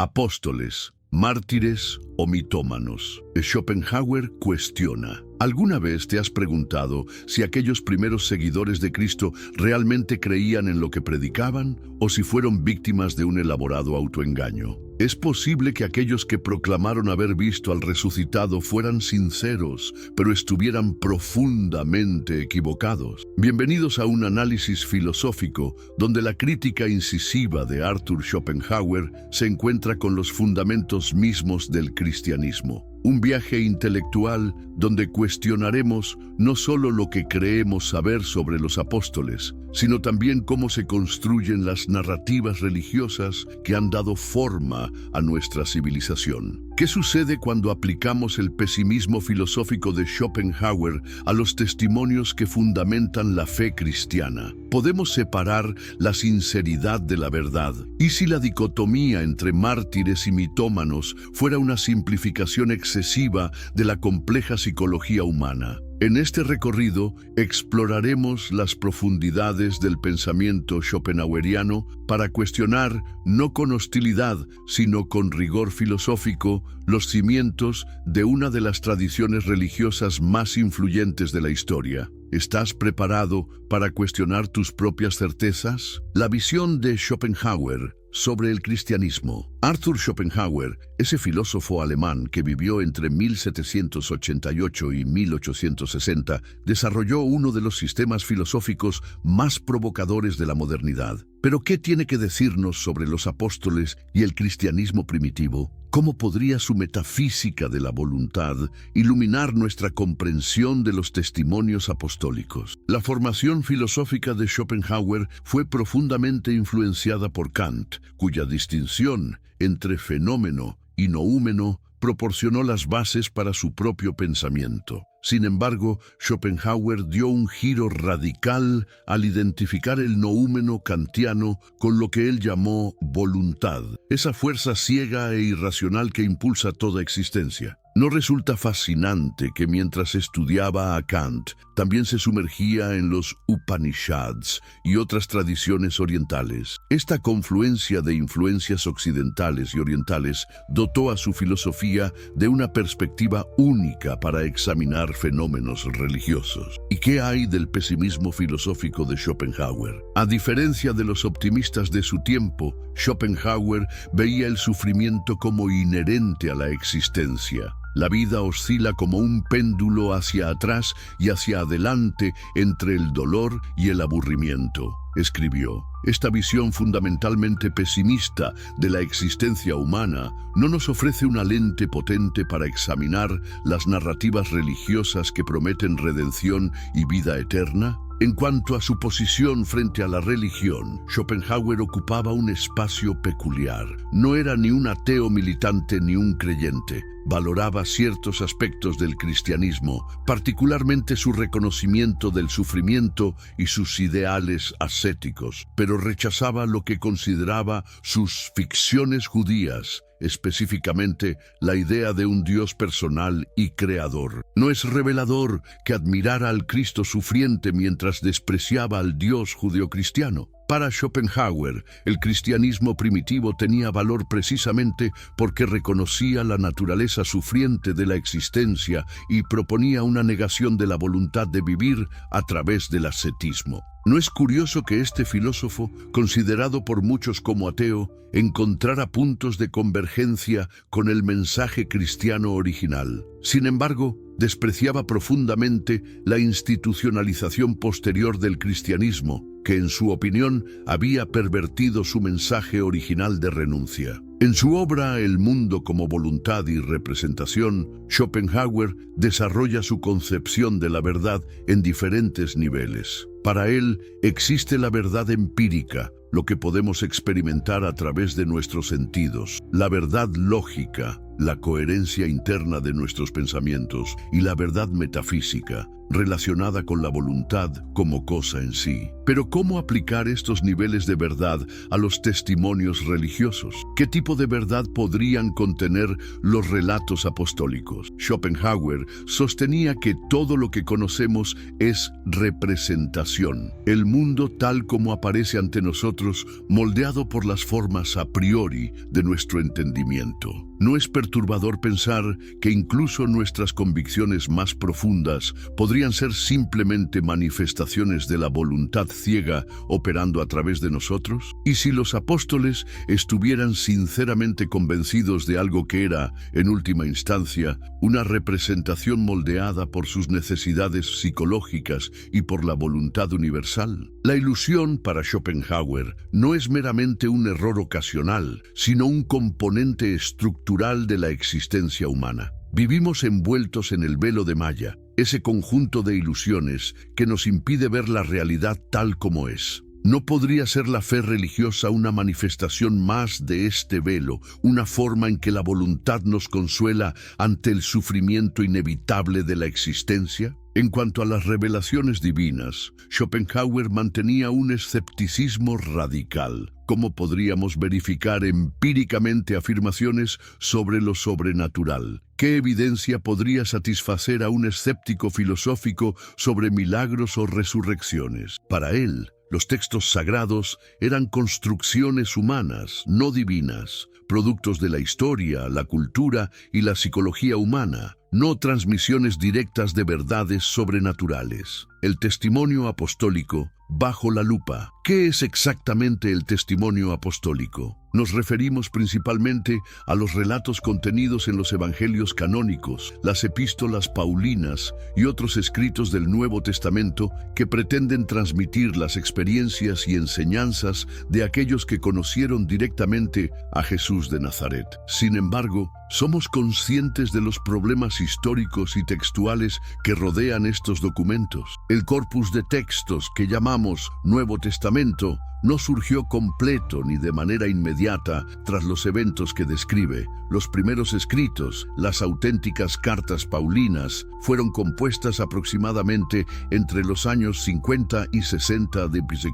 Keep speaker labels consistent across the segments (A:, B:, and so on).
A: Apóstoles, mártires o mitómanos. Schopenhauer cuestiona: ¿alguna vez te has preguntado si aquellos primeros seguidores de Cristo realmente creían en lo que predicaban o si fueron víctimas de un elaborado autoengaño? Es posible que aquellos que proclamaron haber visto al resucitado fueran sinceros, pero estuvieran profundamente equivocados. Bienvenidos a un análisis filosófico donde la crítica incisiva de Arthur Schopenhauer se encuentra con los fundamentos mismos del cristianismo. Un viaje intelectual donde cuestionaremos no solo lo que creemos saber sobre los apóstoles, sino también cómo se construyen las narrativas religiosas que han dado forma a nuestra civilización. ¿Qué sucede cuando aplicamos el pesimismo filosófico de Schopenhauer a los testimonios que fundamentan la fe cristiana? ¿Podemos separar la sinceridad de la verdad? ¿Y si la dicotomía entre mártires y mitómanos fuera una simplificación excesiva de la compleja psicología humana? En este recorrido exploraremos las profundidades del pensamiento schopenhaueriano para cuestionar, no con hostilidad, sino con rigor filosófico, los cimientos de una de las tradiciones religiosas más influyentes de la historia. ¿Estás preparado para cuestionar tus propias certezas? La visión de Schopenhauer sobre el cristianismo. Arthur Schopenhauer, ese filósofo alemán que vivió entre 1788 y 1860, desarrolló uno de los sistemas filosóficos más provocadores de la modernidad. ¿Pero qué tiene que decirnos sobre los apóstoles y el cristianismo primitivo? ¿Cómo podría su metafísica de la voluntad iluminar nuestra comprensión de los testimonios apostólicos? La formación filosófica de Schopenhauer fue profundamente influenciada por Kant, cuya distinción entre fenómeno y noúmeno proporcionó las bases para su propio pensamiento. Sin embargo, Schopenhauer dio un giro radical al identificar el noúmeno kantiano con lo que él llamó voluntad, esa fuerza ciega e irracional que impulsa toda existencia. ¿No resulta fascinante que mientras estudiaba a Kant, también se sumergía en los Upanishads y otras tradiciones orientales? Esta confluencia de influencias occidentales y orientales dotó a su filosofía de una perspectiva única para examinar fenómenos religiosos. ¿Y qué hay del pesimismo filosófico de Schopenhauer? A diferencia de los optimistas de su tiempo, Schopenhauer veía el sufrimiento como inherente a la existencia. La vida oscila como un péndulo hacia atrás y hacia adelante entre el dolor y el aburrimiento, escribió. Esta visión fundamentalmente pesimista de la existencia humana no nos ofrece una lente potente para examinar las narrativas religiosas que prometen redención y vida eterna. En cuanto a su posición frente a la religión, Schopenhauer ocupaba un espacio peculiar. No era ni un ateo militante ni un creyente. Valoraba ciertos aspectos del cristianismo, particularmente su reconocimiento del sufrimiento y sus ideales ascéticos, pero rechazaba lo que consideraba sus ficciones judías, específicamente la idea de un Dios personal y creador. ¿No es revelador que admirara al Cristo sufriente mientras despreciaba al Dios judeocristiano? Para Schopenhauer, el cristianismo primitivo tenía valor precisamente porque reconocía la naturaleza sufriente de la existencia y proponía una negación de la voluntad de vivir a través del ascetismo. ¿No es curioso que este filósofo, considerado por muchos como ateo, encontrara puntos de convergencia con el mensaje cristiano original? Sin embargo, despreciaba profundamente la institucionalización posterior del cristianismo, que en su opinión había pervertido su mensaje original de renuncia. En su obra El mundo como voluntad y representación, Schopenhauer desarrolla su concepción de la verdad en diferentes niveles. Para él existe la verdad empírica, lo que podemos experimentar a través de nuestros sentidos, la verdad lógica, la coherencia interna de nuestros pensamientos y la verdad metafísica, relacionada con la voluntad como cosa en sí. Pero ¿cómo aplicar estos niveles de verdad a los testimonios religiosos? ¿Qué tipo de verdad podrían contener los relatos apostólicos? Schopenhauer sostenía que todo lo que conocemos es representación. El mundo tal como aparece ante nosotros, moldeado por las formas a priori de nuestro entendimiento. No es perturbador pensar que incluso nuestras convicciones más profundas podrían ser simplemente manifestaciones de la voluntad ciega operando a través de nosotros. ¿Y si los apóstoles estuvieran sinceramente convencidos de algo que era, en última instancia, una representación moldeada por sus necesidades psicológicas y por la voluntad universal? La ilusión, para Schopenhauer, no es meramente un error ocasional, sino un componente estructural de la existencia humana. Vivimos envueltos en el velo de Maya, ese conjunto de ilusiones que nos impide ver la realidad tal como es. ¿No podría ser la fe religiosa una manifestación más de este velo, una forma en que la voluntad nos consuela ante el sufrimiento inevitable de la existencia? En cuanto a las revelaciones divinas, Schopenhauer mantenía un escepticismo radical. ¿Cómo podríamos verificar empíricamente afirmaciones sobre lo sobrenatural? ¿Qué evidencia podría satisfacer a un escéptico filosófico sobre milagros o resurrecciones? Para él, los textos sagrados eran construcciones humanas, no divinas, productos de la historia, la cultura y la psicología humana, no transmisiones directas de verdades sobrenaturales. El testimonio apostólico bajo la lupa. ¿Qué es exactamente el testimonio apostólico? Nos referimos principalmente a los relatos contenidos en los evangelios canónicos, las epístolas paulinas y otros escritos del Nuevo Testamento que pretenden transmitir las experiencias y enseñanzas de aquellos que conocieron directamente a Jesús de Nazaret. Sin embargo, somos conscientes de los problemas históricos y textuales que rodean estos documentos. El corpus de textos que llamamos Nuevo Testamento no surgió completo ni de manera inmediata tras los eventos que describe. Los primeros escritos, las auténticas cartas paulinas, fueron compuestas aproximadamente entre los años 50 y 60 d.C.,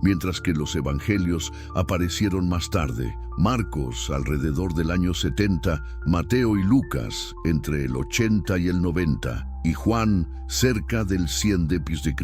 A: mientras que los evangelios aparecieron más tarde. Marcos, alrededor del año 70, Mateo y Lucas, entre el 80 y el 90, y Juan, cerca del 100 d.C.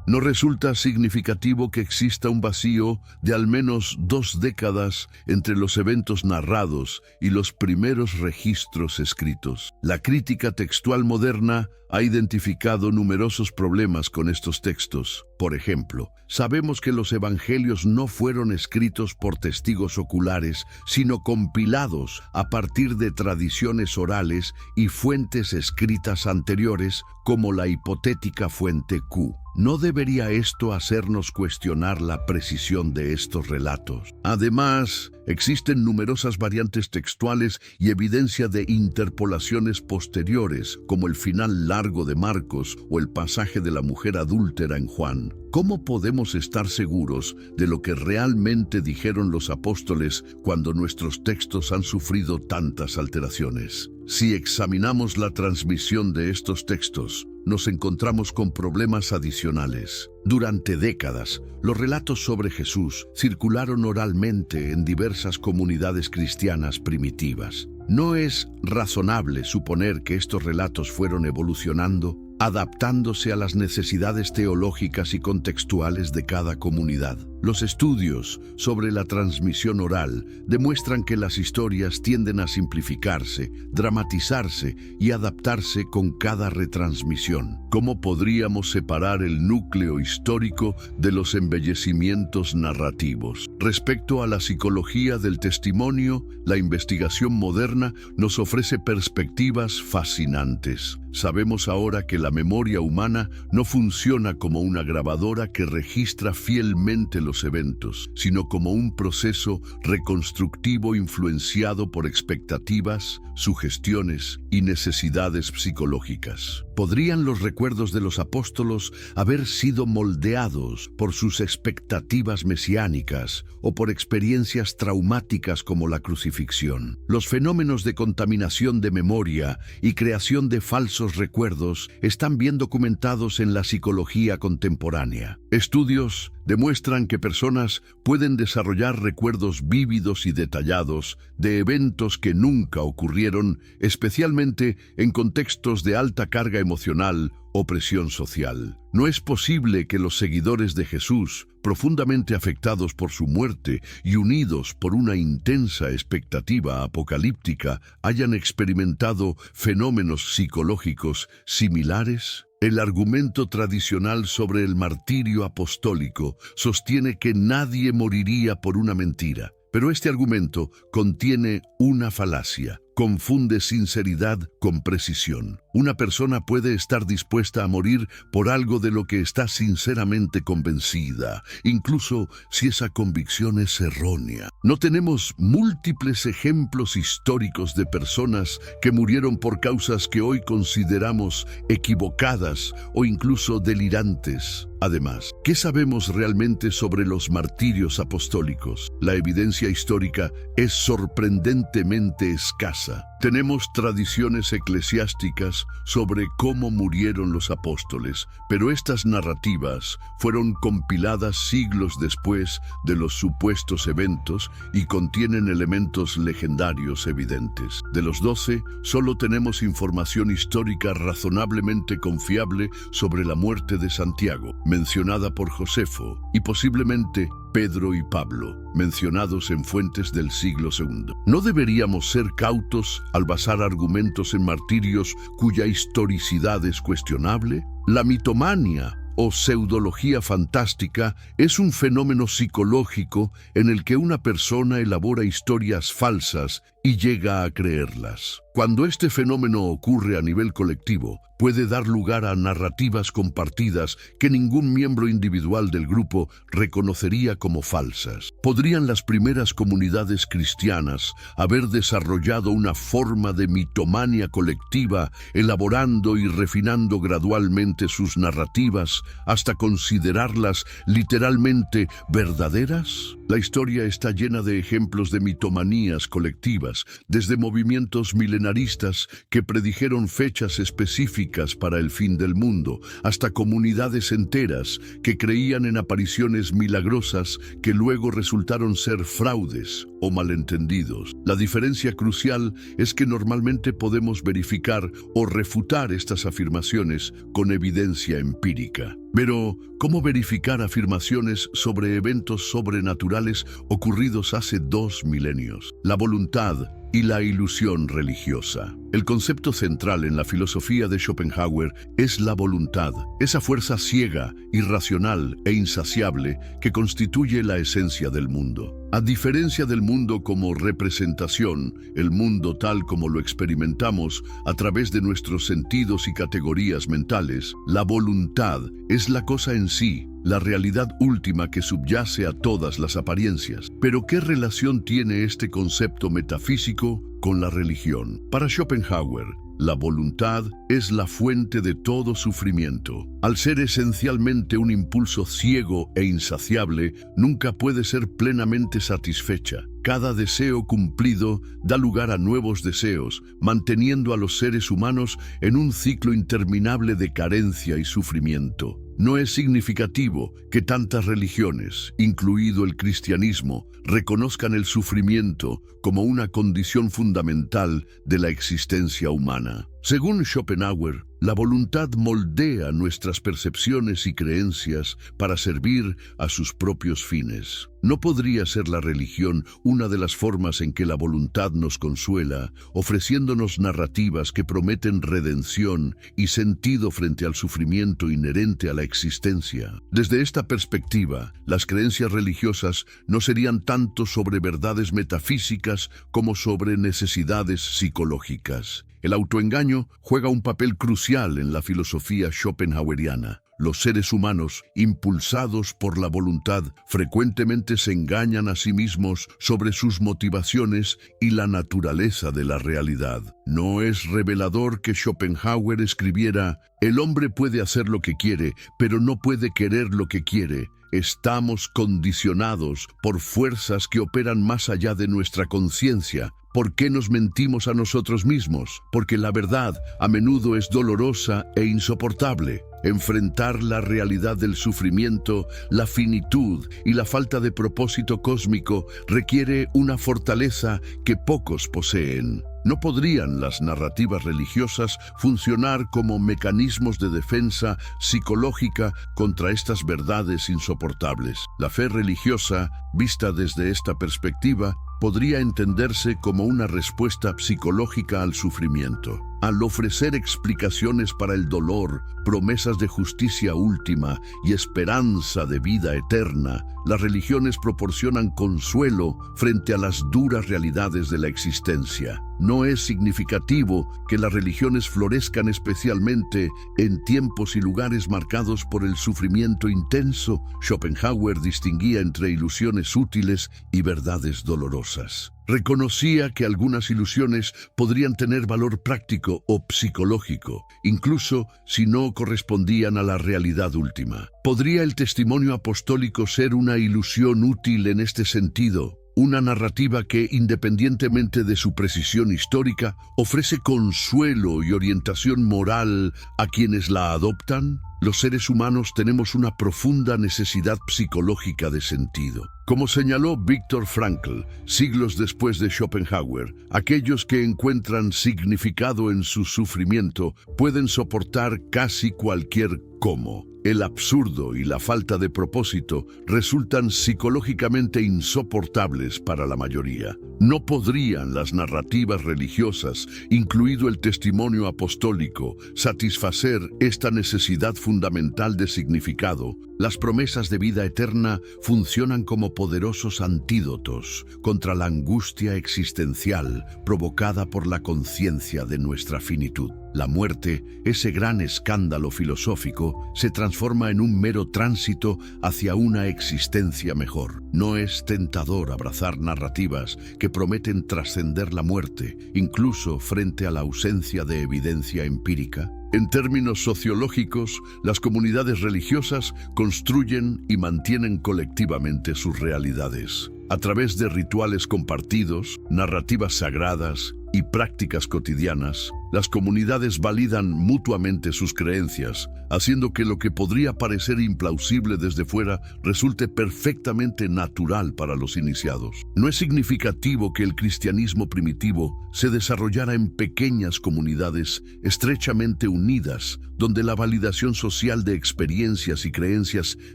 A: ¿No resulta significativo que exista un vacío de al menos 2 décadas entre los eventos narrados y los primeros registros escritos? La crítica textual moderna ha identificado numerosos problemas con estos textos. Por ejemplo, sabemos que los evangelios no fueron escritos por testigos oculares, sino compilados a partir de tradiciones orales y fuentes escritas anteriores, como la hipotética fuente Q. ¿No debería esto hacernos cuestionar la precisión de estos relatos? Además, existen numerosas variantes textuales y evidencia de interpolaciones posteriores, como el final largo de Marcos o el pasaje de la mujer adúltera en Juan. ¿Cómo podemos estar seguros de lo que realmente dijeron los apóstoles cuando nuestros textos han sufrido tantas alteraciones? Si examinamos la transmisión de estos textos, nos encontramos con problemas adicionales. Durante décadas, los relatos sobre Jesús circularon oralmente en diversas comunidades cristianas primitivas. ¿No es razonable suponer que estos relatos fueron evolucionando, adaptándose a las necesidades teológicas y contextuales de cada comunidad? Los estudios sobre la transmisión oral demuestran que las historias tienden a simplificarse, dramatizarse y adaptarse con cada retransmisión. ¿Cómo podríamos separar el núcleo histórico de los embellecimientos narrativos? Respecto a la psicología del testimonio, la investigación moderna nos ofrece perspectivas fascinantes. Sabemos ahora que la memoria humana no funciona como una grabadora que registra fielmente los eventos, sino como un proceso reconstructivo influenciado por expectativas, sugestiones y necesidades psicológicas. ¿Podrían los recuerdos de los apóstolos haber sido moldeados por sus expectativas mesiánicas o por experiencias traumáticas como la crucifixión? Los fenómenos de contaminación de memoria y creación de falsos recuerdos están bien documentados en la psicología contemporánea. Estudios demuestran que personas pueden desarrollar recuerdos vívidos y detallados de eventos que nunca ocurrieron, especialmente en contextos de alta carga emocional o presión social. No es posible que los seguidores de Jesús, profundamente afectados por su muerte y unidos por una intensa expectativa apocalíptica, hayan experimentado fenómenos psicológicos similares. El argumento tradicional sobre el martirio apostólico sostiene que nadie moriría por una mentira, pero este argumento contiene una falacia. Confunde sinceridad con precisión. Una persona puede estar dispuesta a morir por algo de lo que está sinceramente convencida, incluso si esa convicción es errónea. ¿No tenemos múltiples ejemplos históricos de personas que murieron por causas que hoy consideramos equivocadas o incluso delirantes? Además, ¿qué sabemos realmente sobre los martirios apostólicos? La evidencia histórica es sorprendentemente escasa. Tenemos tradiciones eclesiásticas sobre cómo murieron los apóstoles, pero estas narrativas fueron compiladas siglos después de los supuestos eventos y contienen elementos legendarios evidentes. De los 12, solo tenemos información histórica razonablemente confiable sobre la muerte de Santiago, mencionada por Josefo, y posiblemente Pedro y Pablo, mencionados en fuentes del siglo II. ¿No deberíamos ser cautos al basar argumentos en martirios cuya historicidad es cuestionable? La mitomania o pseudología fantástica es un fenómeno psicológico en el que una persona elabora historias falsas y llega a creerlas. Cuando este fenómeno ocurre a nivel colectivo, puede dar lugar a narrativas compartidas que ningún miembro individual del grupo reconocería como falsas. ¿Podrían las primeras comunidades cristianas haber desarrollado una forma de mitomania colectiva, elaborando y refinando gradualmente sus narrativas hasta considerarlas literalmente verdaderas? La historia está llena de ejemplos de mitomanías colectivas, desde movimientos milenaristas que predijeron fechas específicas para el fin del mundo, hasta comunidades enteras que creían en apariciones milagrosas que luego resultaron ser fraudes o malentendidos. La diferencia crucial es que normalmente podemos verificar o refutar estas afirmaciones con evidencia empírica. Pero, ¿cómo verificar afirmaciones sobre eventos sobrenaturales ocurridos hace 2 milenios? La voluntad y la ilusión religiosa. El concepto central en la filosofía de Schopenhauer es la voluntad, esa fuerza ciega, irracional e insaciable que constituye la esencia del mundo. A diferencia del mundo como representación, el mundo tal como lo experimentamos a través de nuestros sentidos y categorías mentales, la voluntad es la cosa en sí, la realidad última que subyace a todas las apariencias. Pero ¿qué relación tiene este concepto metafísico con la religión? Para Schopenhauer, la voluntad es la fuente de todo sufrimiento. Al ser esencialmente un impulso ciego e insaciable, nunca puede ser plenamente satisfecha. Cada deseo cumplido da lugar a nuevos deseos, manteniendo a los seres humanos en un ciclo interminable de carencia y sufrimiento. No es significativo que tantas religiones, incluido el cristianismo, reconozcan el sufrimiento como una condición fundamental de la existencia humana. Según Schopenhauer, la voluntad moldea nuestras percepciones y creencias para servir a sus propios fines. ¿No podría ser la religión una de las formas en que la voluntad nos consuela, ofreciéndonos narrativas que prometen redención y sentido frente al sufrimiento inherente a la existencia? Desde esta perspectiva, las creencias religiosas no serían tanto sobre verdades metafísicas como sobre necesidades psicológicas. El autoengaño juega un papel crucial en la filosofía schopenhaueriana. Los seres humanos, impulsados por la voluntad, frecuentemente se engañan a sí mismos sobre sus motivaciones y la naturaleza de la realidad. No es revelador que Schopenhauer escribiera: «El hombre puede hacer lo que quiere, pero no puede querer lo que quiere. Estamos condicionados por fuerzas que operan más allá de nuestra conciencia». ¿Por qué nos mentimos a nosotros mismos? Porque la verdad a menudo es dolorosa e insoportable. Enfrentar la realidad del sufrimiento, la finitud y la falta de propósito cósmico requiere una fortaleza que pocos poseen. ¿No podrían las narrativas religiosas funcionar como mecanismos de defensa psicológica contra estas verdades insoportables? La fe religiosa, vista desde esta perspectiva, podría entenderse como una respuesta psicológica al sufrimiento. Al ofrecer explicaciones para el dolor, promesas de justicia última y esperanza de vida eterna, las religiones proporcionan consuelo frente a las duras realidades de la existencia. No es significativo que las religiones florezcan especialmente en tiempos y lugares marcados por el sufrimiento intenso. Schopenhauer distinguía entre ilusiones útiles y verdades dolorosas. Reconocía que algunas ilusiones podrían tener valor práctico o psicológico, incluso si no correspondían a la realidad última. ¿Podría el testimonio apostólico ser una ilusión útil en este sentido? Una narrativa que, independientemente de su precisión histórica, ofrece consuelo y orientación moral a quienes la adoptan. Los seres humanos tenemos una profunda necesidad psicológica de sentido. Como señaló Viktor Frankl, siglos después de Schopenhauer, aquellos que encuentran significado en su sufrimiento pueden soportar casi cualquier cómo. El absurdo y la falta de propósito resultan psicológicamente insoportables para la mayoría. ¿No podrían las narrativas religiosas, incluido el testimonio apostólico, satisfacer esta necesidad fundamental de significado? Las promesas de vida eterna funcionan como poderosos antídotos contra la angustia existencial provocada por la conciencia de nuestra finitud. La muerte, ese gran escándalo filosófico, se transforma en un mero tránsito hacia una existencia mejor. No es tentador abrazar narrativas que prometen trascender la muerte, incluso frente a la ausencia de evidencia empírica. En términos sociológicos, las comunidades religiosas construyen y mantienen colectivamente sus realidades. A través de rituales compartidos, narrativas sagradas y prácticas cotidianas, las comunidades validan mutuamente sus creencias, haciendo que lo que podría parecer implausible desde fuera resulte perfectamente natural para los iniciados. No es significativo que el cristianismo primitivo se desarrollara en pequeñas comunidades estrechamente unidas, donde la validación social de experiencias y creencias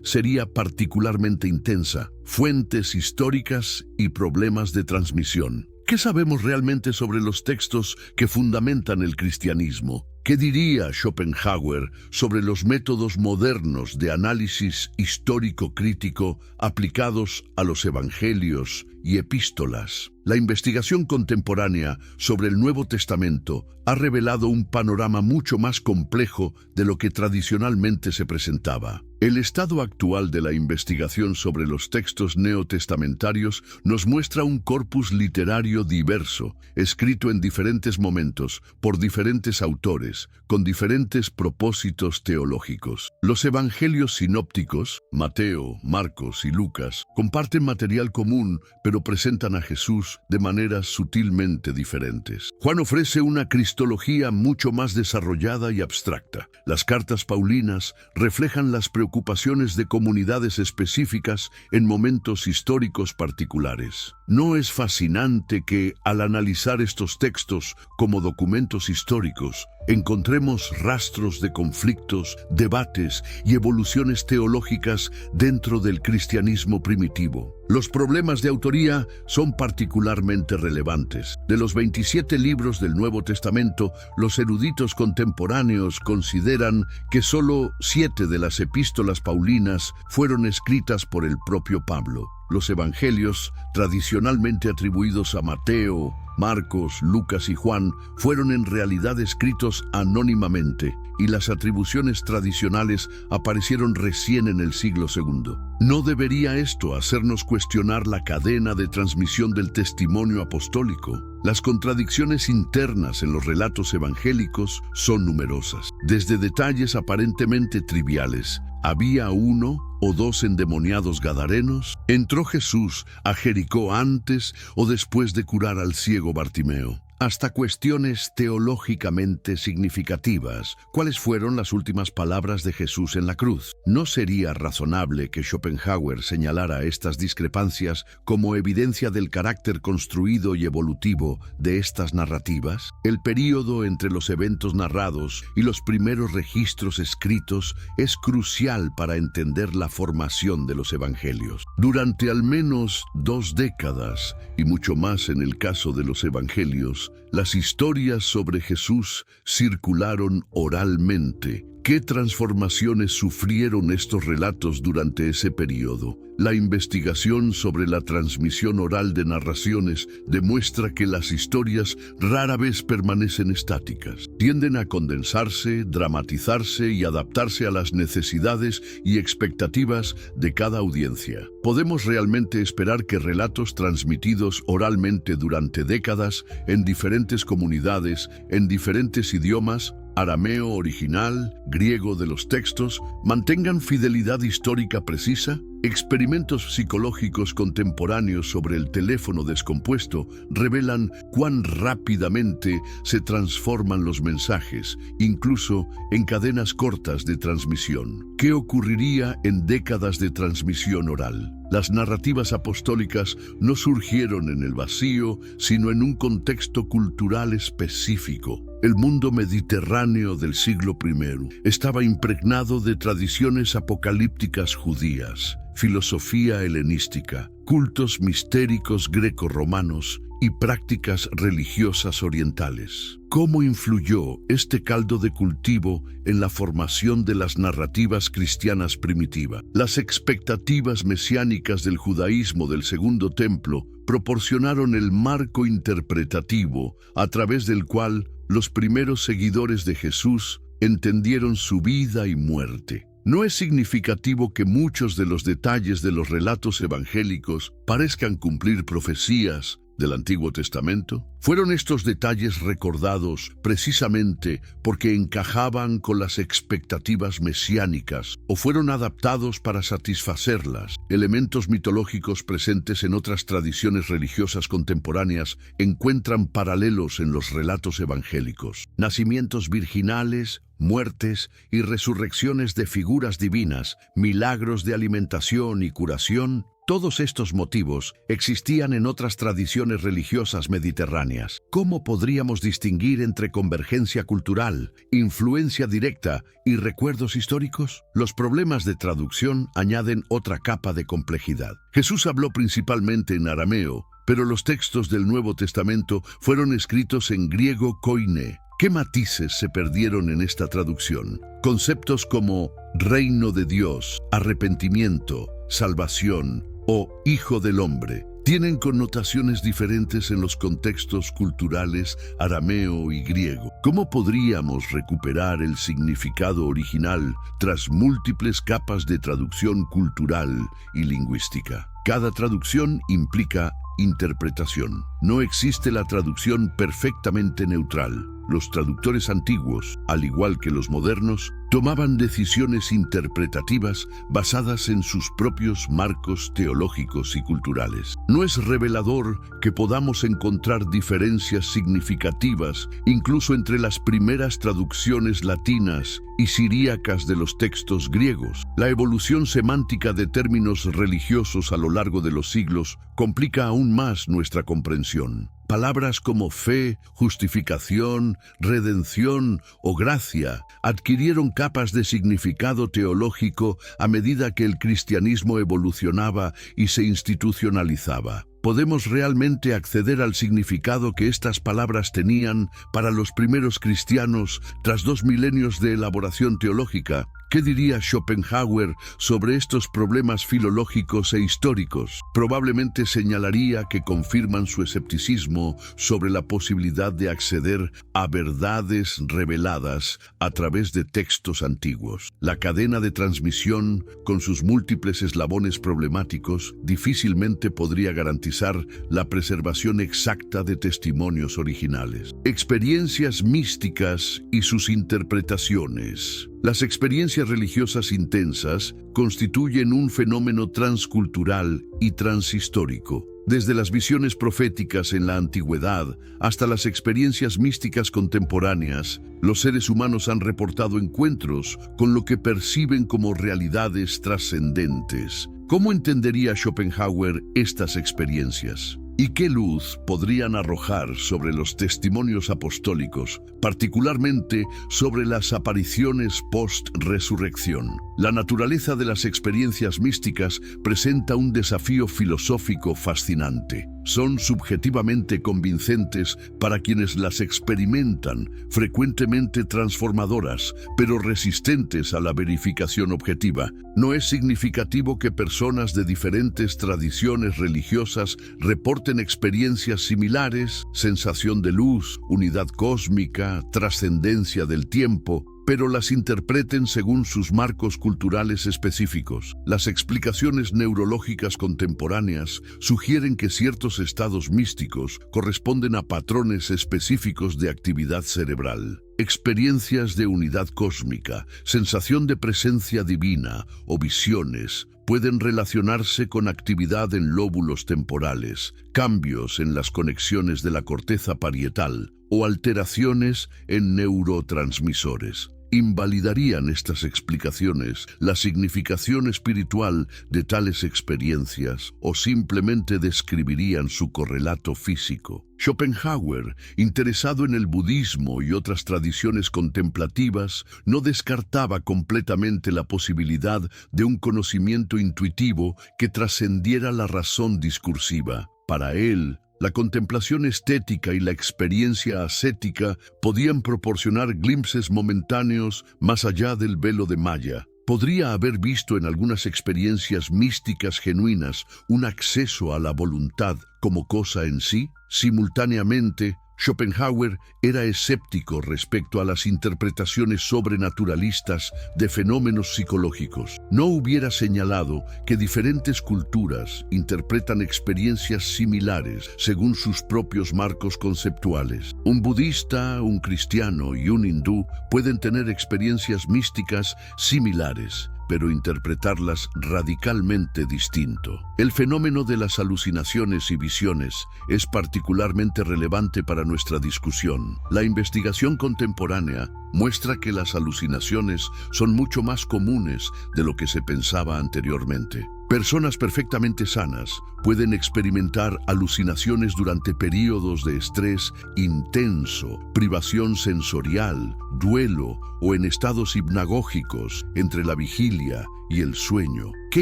A: sería particularmente intensa. Fuentes históricas y problemas de transmisión. ¿Qué sabemos realmente sobre los textos que fundamentan el cristianismo? ¿Qué diría Schopenhauer sobre los métodos modernos de análisis histórico-crítico aplicados a los evangelios y epístolas? La investigación contemporánea sobre el Nuevo Testamento ha revelado un panorama mucho más complejo de lo que tradicionalmente se presentaba. El estado actual de la investigación sobre los textos neotestamentarios nos muestra un corpus literario diverso, escrito en diferentes momentos, por diferentes autores, con diferentes propósitos teológicos. Los evangelios sinópticos, Mateo, Marcos y Lucas, comparten material común, pero presentan a Jesús de maneras sutilmente diferentes. Juan ofrece una cristología mucho más desarrollada y abstracta. Las cartas paulinas reflejan las preocupaciones de comunidades específicas en momentos históricos particulares. ¿No es fascinante que, al analizar estos textos como documentos históricos, encontremos rastros de conflictos, debates y evoluciones teológicas dentro del cristianismo primitivo? Los problemas de autoría son particularmente relevantes. De los 27 libros del Nuevo Testamento, los eruditos contemporáneos consideran que solo 7 de las epístolas paulinas fueron escritas por el propio Pablo. los evangelios, tradicionalmente atribuidos a Mateo, Marcos, Lucas y Juan, fueron en realidad escritos anónimamente, y las atribuciones tradicionales aparecieron recién en el siglo II. ¿No debería esto hacernos cuestionar la cadena de transmisión del testimonio apostólico? Las contradicciones internas en los relatos evangélicos son numerosas, desde detalles aparentemente triviales. ¿Había 1 o 2 endemoniados gadarenos? ¿Entró Jesús a Jericó antes o después de curar al ciego Bartimeo? Hasta cuestiones teológicamente significativas. ¿Cuáles fueron las últimas palabras de Jesús en la cruz? ¿No sería razonable que Schopenhauer señalara estas discrepancias como evidencia del carácter construido y evolutivo de estas narrativas? El período entre los eventos narrados y los primeros registros escritos es crucial para entender la formación de los evangelios. Durante al menos 2 décadas, y mucho más en el caso de los evangelios, las historias sobre Jesús circularon oralmente. ¿Qué transformaciones sufrieron estos relatos durante ese periodo? La investigación sobre la transmisión oral de narraciones demuestra que las historias rara vez permanecen estáticas. Tienden a condensarse, dramatizarse y adaptarse a las necesidades y expectativas de cada audiencia. ¿Podemos realmente esperar que relatos transmitidos oralmente durante décadas en diferentes comunidades, en diferentes idiomas, arameo original, griego de los textos, mantengan fidelidad histórica precisa? Experimentos psicológicos contemporáneos sobre el teléfono descompuesto revelan cuán rápidamente se transforman los mensajes, incluso en cadenas cortas de transmisión. ¿Qué ocurriría en décadas de transmisión oral? Las narrativas apostólicas no surgieron en el vacío, sino en un contexto cultural específico. El mundo mediterráneo del siglo I estaba impregnado de tradiciones apocalípticas judías, filosofía helenística, cultos mistéricos greco-romanos y prácticas religiosas orientales. ¿Cómo influyó este caldo de cultivo en la formación de las narrativas cristianas primitivas? Las expectativas mesiánicas del judaísmo del Segundo Templo proporcionaron el marco interpretativo a través del cual los primeros seguidores de Jesús entendieron su vida y muerte. ¿No es significativo que muchos de los detalles de los relatos evangélicos parezcan cumplir profecías del Antiguo Testamento? Fueron estos detalles recordados precisamente porque encajaban con las expectativas mesiánicas o fueron adaptados para satisfacerlas. Elementos mitológicos presentes en otras tradiciones religiosas contemporáneas encuentran paralelos en los relatos evangélicos. Nacimientos virginales, muertes y resurrecciones de figuras divinas, milagros de alimentación y curación. Todos estos motivos existían en otras tradiciones religiosas mediterráneas. ¿Cómo podríamos distinguir entre convergencia cultural, influencia directa y recuerdos históricos? Los problemas de traducción añaden otra capa de complejidad. Jesús habló principalmente en arameo, pero los textos del Nuevo Testamento fueron escritos en griego koine. ¿Qué matices se perdieron en esta traducción? Conceptos como reino de Dios, arrepentimiento, salvación o Hijo del Hombre tienen connotaciones diferentes en los contextos culturales arameo y griego. ¿Cómo podríamos recuperar el significado original tras múltiples capas de traducción cultural y lingüística? Cada traducción implica interpretación. No existe la traducción perfectamente neutral. Los traductores antiguos, al igual que los modernos, tomaban decisiones interpretativas basadas en sus propios marcos teológicos y culturales. No es revelador que podamos encontrar diferencias significativas incluso entre las primeras traducciones latinas y siríacas de los textos griegos. La evolución semántica de términos religiosos a lo largo de los siglos complica aún más nuestra comprensión. Palabras como fe, justificación, redención o gracia adquirieron capas de significado teológico a medida que el cristianismo evolucionaba y se institucionalizaba. ¿Podemos realmente acceder al significado que estas palabras tenían para los primeros cristianos tras 2 milenios de elaboración teológica? ¿Qué diría Schopenhauer sobre estos problemas filológicos e históricos? Probablemente señalaría que confirman su escepticismo sobre la posibilidad de acceder a verdades reveladas a través de textos antiguos. La cadena de transmisión, con sus múltiples eslabones problemáticos, difícilmente podría garantizar la preservación exacta de testimonios originales. Experiencias místicas y sus interpretaciones. Las experiencias religiosas intensas constituyen un fenómeno transcultural y transhistórico. Desde las visiones proféticas en la antigüedad hasta las experiencias místicas contemporáneas, los seres humanos han reportado encuentros con lo que perciben como realidades trascendentes. ¿Cómo entendería Schopenhauer estas experiencias? ¿Y qué luz podrían arrojar sobre los testimonios apostólicos, particularmente sobre las apariciones post-resurrección? La naturaleza de las experiencias místicas presenta un desafío filosófico fascinante. Son subjetivamente convincentes para quienes las experimentan, frecuentemente transformadoras, pero resistentes a la verificación objetiva. No es significativo que personas de diferentes tradiciones religiosas reporten experiencias similares, sensación de luz, unidad cósmica, trascendencia del tiempo, pero las interpreten según sus marcos culturales específicos. Las explicaciones neurológicas contemporáneas sugieren que ciertos estados místicos corresponden a patrones específicos de actividad cerebral. Experiencias de unidad cósmica, sensación de presencia divina o visiones pueden relacionarse con actividad en lóbulos temporales, cambios en las conexiones de la corteza parietal o alteraciones en neurotransmisores. Invalidarían estas explicaciones la significación espiritual de tales experiencias o simplemente describirían su correlato físico. Schopenhauer, interesado en el budismo y otras tradiciones contemplativas, no descartaba completamente la posibilidad de un conocimiento intuitivo que trascendiera la razón discursiva. Para él, la contemplación estética y la experiencia ascética podían proporcionar glimpses momentáneos más allá del velo de Maya. Podría haber visto en algunas experiencias místicas genuinas un acceso a la voluntad como cosa en sí. Simultáneamente, Schopenhauer era escéptico respecto a las interpretaciones sobrenaturalistas de fenómenos psicológicos. No hubiera señalado que diferentes culturas interpretan experiencias similares según sus propios marcos conceptuales. Un budista, un cristiano y un hindú pueden tener experiencias místicas similares, pero interpretarlas radicalmente distinto. El fenómeno de las alucinaciones y visiones es particularmente relevante para nuestra discusión. La investigación contemporánea muestra que las alucinaciones son mucho más comunes de lo que se pensaba anteriormente. Personas perfectamente sanas pueden experimentar alucinaciones durante períodos de estrés intenso, privación sensorial, duelo o en estados hipnagógicos entre la vigilia y el sueño. ¿Qué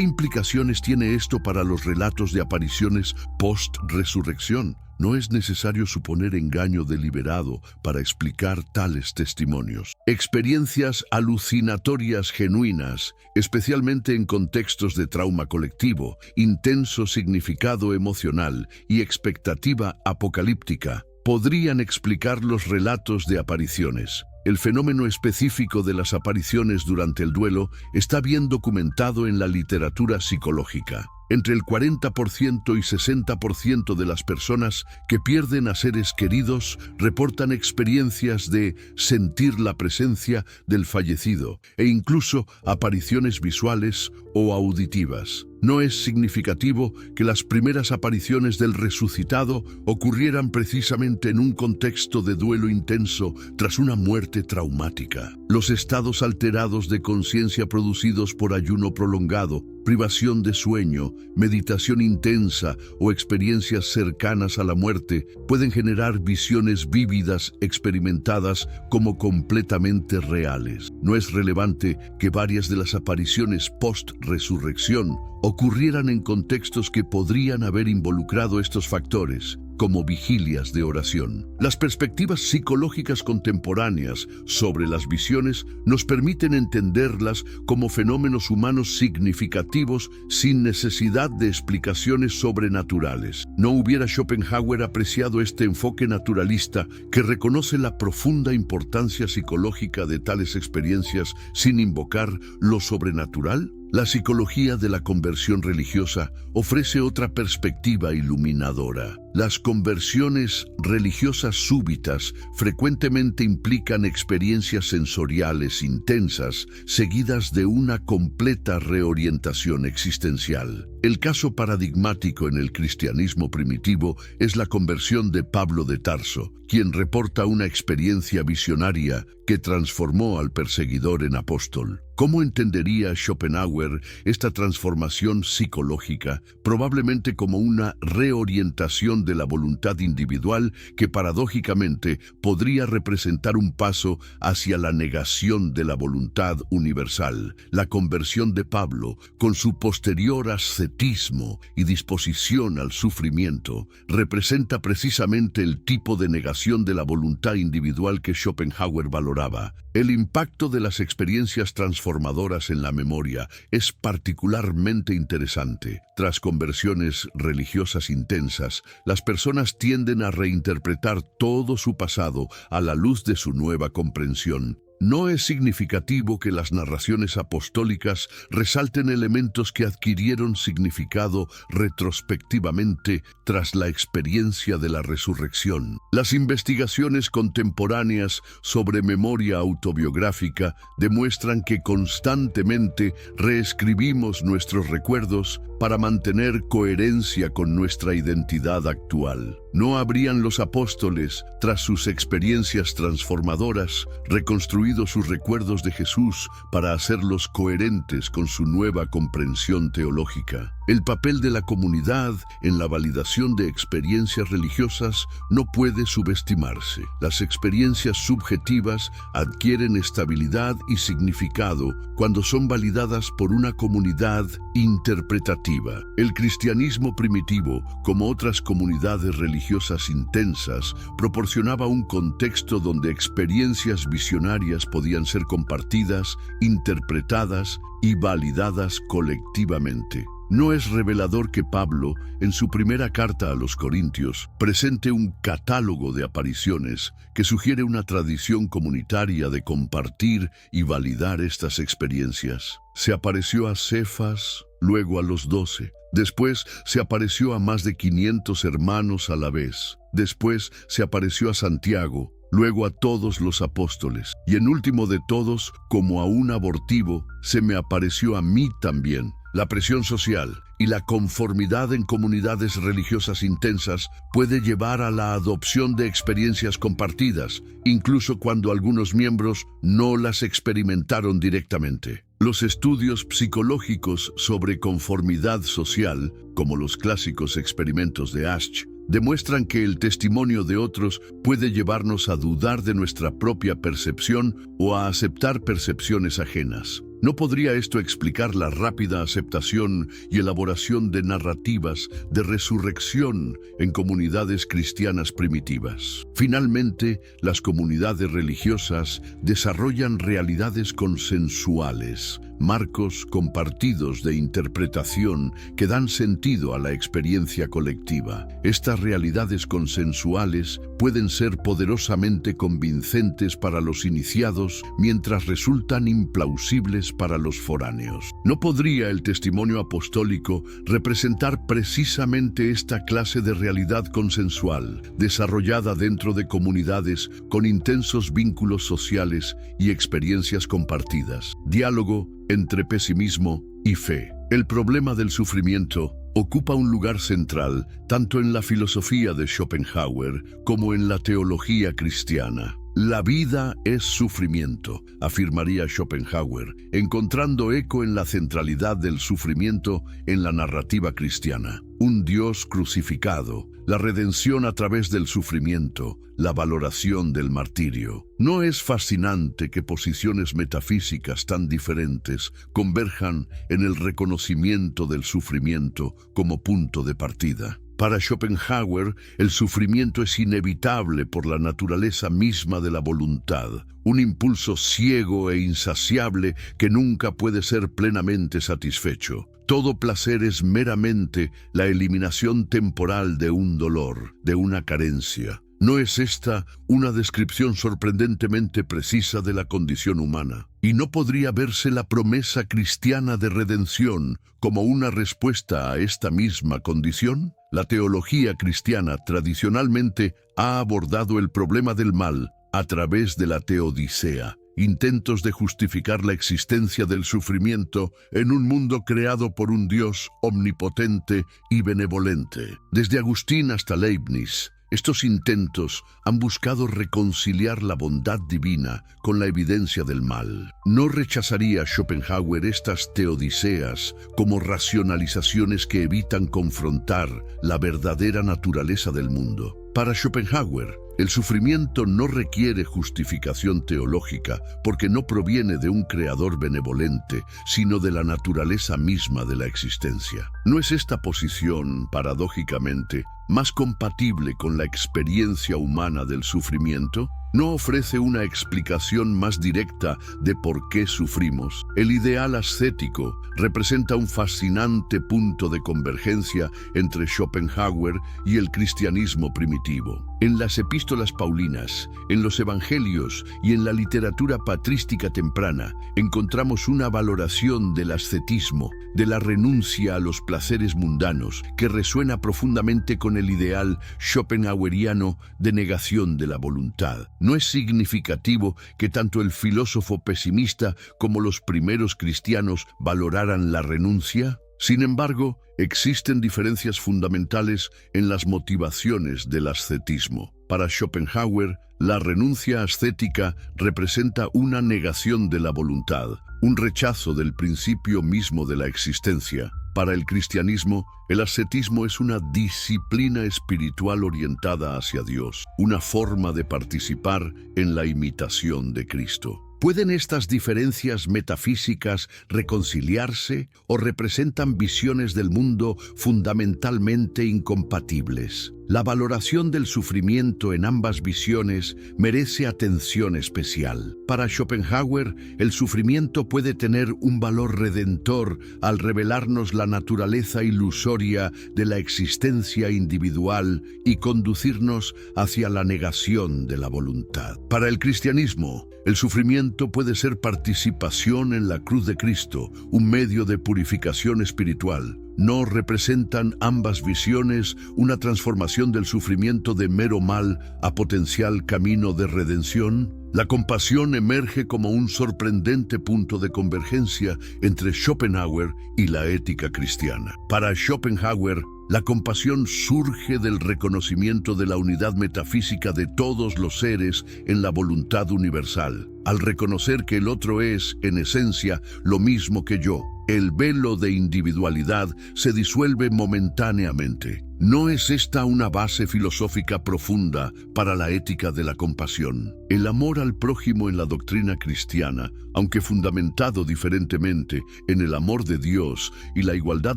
A: implicaciones tiene esto para los relatos de apariciones post-resurrección? No es necesario suponer engaño deliberado para explicar tales testimonios. Experiencias alucinatorias genuinas, especialmente en contextos de trauma colectivo, intenso significado emocional y expectativa apocalíptica, podrían explicar los relatos de apariciones. El fenómeno específico de las apariciones durante el duelo está bien documentado en la literatura psicológica. Entre el 40% y 60% de las personas que pierden a seres queridos reportan experiencias de sentir la presencia del fallecido e incluso apariciones visuales o auditivas. No es significativo que las primeras apariciones del resucitado ocurrieran precisamente en un contexto de duelo intenso tras una muerte traumática. Los estados alterados de conciencia producidos por ayuno prolongado, privación de sueño, meditación intensa o experiencias cercanas a la muerte pueden generar visiones vívidas experimentadas como completamente reales. No es relevante que varias de las apariciones post-resurrección ocurrieran en contextos que podrían haber involucrado estos factores. como vigilias de oración. Las perspectivas psicológicas contemporáneas sobre las visiones nos permiten entenderlas como fenómenos humanos significativos sin necesidad de explicaciones sobrenaturales. No hubiera Schopenhauer apreciado este enfoque naturalista que reconoce la profunda importancia psicológica de tales experiencias sin invocar lo sobrenatural. La psicología de la conversión religiosa ofrece otra perspectiva iluminadora. Las conversiones religiosas súbitas frecuentemente implican experiencias sensoriales intensas, seguidas de una completa reorientación existencial. El caso paradigmático en el cristianismo primitivo es la conversión de Pablo de Tarso, quien reporta una experiencia visionaria que transformó al perseguidor en apóstol. ¿Cómo entendería Schopenhauer esta transformación psicológica? Probablemente como una reorientación de la voluntad individual que paradójicamente podría representar un paso hacia la negación de la voluntad universal. La conversión de Pablo, con su posterior ascetismo y disposición al sufrimiento, representa precisamente el tipo de negación de la voluntad individual que Schopenhauer valoraba. El impacto de las experiencias transformadoras en la memoria es particularmente interesante. Tras conversiones religiosas intensas, las personas tienden a reinterpretar todo su pasado a la luz de su nueva comprensión. No es significativo que las narraciones apostólicas resalten elementos que adquirieron significado retrospectivamente tras la experiencia de la resurrección. Las investigaciones contemporáneas sobre memoria autobiográfica demuestran que constantemente reescribimos nuestros recuerdos para mantener coherencia con nuestra identidad actual. ¿No habrían los apóstoles, tras sus experiencias transformadoras, reconstruido sus recuerdos de Jesús para hacerlos coherentes con su nueva comprensión teológica? El papel de la comunidad en la validación de experiencias religiosas no puede subestimarse. Las experiencias subjetivas adquieren estabilidad y significado cuando son validadas por una comunidad interpretativa. El cristianismo primitivo, como otras comunidades religiosas intensas, proporcionaba un contexto donde experiencias visionarias podían ser compartidas, interpretadas y validadas colectivamente. No es revelador que Pablo, en su primera carta a los Corintios, presente un catálogo de apariciones que sugiere una tradición comunitaria de compartir y validar estas experiencias. Se apareció a Cefas, luego a los 12. Después se apareció a más de 500 hermanos a la vez. Después se apareció a Santiago, luego a todos los apóstoles. Y en último de todos, como a un abortivo, se me apareció a mí también. La presión social y la conformidad en comunidades religiosas intensas puede llevar a la adopción de experiencias compartidas, incluso cuando algunos miembros no las experimentaron directamente. Los estudios psicológicos sobre conformidad social, como los clásicos experimentos de Asch, demuestran que el testimonio de otros puede llevarnos a dudar de nuestra propia percepción o a aceptar percepciones ajenas. ¿No podría esto explicar la rápida aceptación y elaboración de narrativas de resurrección en comunidades cristianas primitivas? Finalmente, las comunidades religiosas desarrollan realidades consensuales, marcos compartidos de interpretación que dan sentido a la experiencia colectiva. Estas realidades consensuales pueden ser poderosamente convincentes para los iniciados, mientras resultan implausibles para los foráneos. ¿No podría el testimonio apostólico representar precisamente esta clase de realidad consensual, desarrollada dentro de comunidades con intensos vínculos sociales y experiencias compartidas? Diálogo entre pesimismo y fe. El problema del sufrimiento ocupa un lugar central tanto en la filosofía de Schopenhauer como en la teología cristiana. La vida es sufrimiento, afirmaría Schopenhauer, encontrando eco en la centralidad del sufrimiento en la narrativa cristiana. Un Dios crucificado, la redención a través del sufrimiento, la valoración del martirio. ¿No es fascinante que posiciones metafísicas tan diferentes converjan en el reconocimiento del sufrimiento como punto de partida? Para Schopenhauer, el sufrimiento es inevitable por la naturaleza misma de la voluntad, un impulso ciego e insaciable que nunca puede ser plenamente satisfecho. Todo placer es meramente la eliminación temporal de un dolor, de una carencia. ¿No es esta una descripción sorprendentemente precisa de la condición humana? ¿Y no podría verse la promesa cristiana de redención como una respuesta a esta misma condición? La teología cristiana tradicionalmente ha abordado el problema del mal a través de la teodicea, intentos de justificar la existencia del sufrimiento en un mundo creado por un Dios omnipotente y benevolente. Desde Agustín hasta Leibniz, estos intentos han buscado reconciliar la bondad divina con la evidencia del mal. No rechazaría Schopenhauer estas teodiceas como racionalizaciones que evitan confrontar la verdadera naturaleza del mundo. Para Schopenhauer, el sufrimiento no requiere justificación teológica porque no proviene de un creador benevolente, sino de la naturaleza misma de la existencia. ¿No es esta posición, paradójicamente, más compatible con la experiencia humana del sufrimiento? ¿No ofrece una explicación más directa de por qué sufrimos? El ideal ascético representa un fascinante punto de convergencia entre Schopenhauer y el cristianismo primitivo. En las epístolas paulinas, en los evangelios y en la literatura patrística temprana, encontramos una valoración del ascetismo, de la renuncia a los placeres mundanos, que resuena profundamente con el ideal schopenhaueriano de negación de la voluntad. ¿No es significativo que tanto el filósofo pesimista como los primeros cristianos valoraran la renuncia? Sin embargo, existen diferencias fundamentales en las motivaciones del ascetismo. Para Schopenhauer, la renuncia ascética representa una negación de la voluntad, un rechazo del principio mismo de la existencia. Para el cristianismo, el ascetismo es una disciplina espiritual orientada hacia Dios, una forma de participar en la imitación de Cristo. ¿Pueden estas diferencias metafísicas reconciliarse o representan visiones del mundo fundamentalmente incompatibles? La valoración del sufrimiento en ambas visiones merece atención especial. Para Schopenhauer, el sufrimiento puede tener un valor redentor al revelarnos la naturaleza ilusoria de la existencia individual y conducirnos hacia la negación de la voluntad. Para el cristianismo, el sufrimiento puede ser participación en la cruz de Cristo, un medio de purificación espiritual. ¿No representan ambas visiones una transformación del sufrimiento de mero mal a potencial camino de redención? La compasión emerge como un sorprendente punto de convergencia entre Schopenhauer y la ética cristiana. Para Schopenhauer, la compasión surge del reconocimiento de la unidad metafísica de todos los seres en la voluntad universal. Al reconocer que el otro es, en esencia, lo mismo que yo, el velo de individualidad se disuelve momentáneamente. ¿No es esta una base filosófica profunda para la ética de la compasión? El amor al prójimo en la doctrina cristiana, aunque fundamentado diferentemente en el amor de Dios y la igualdad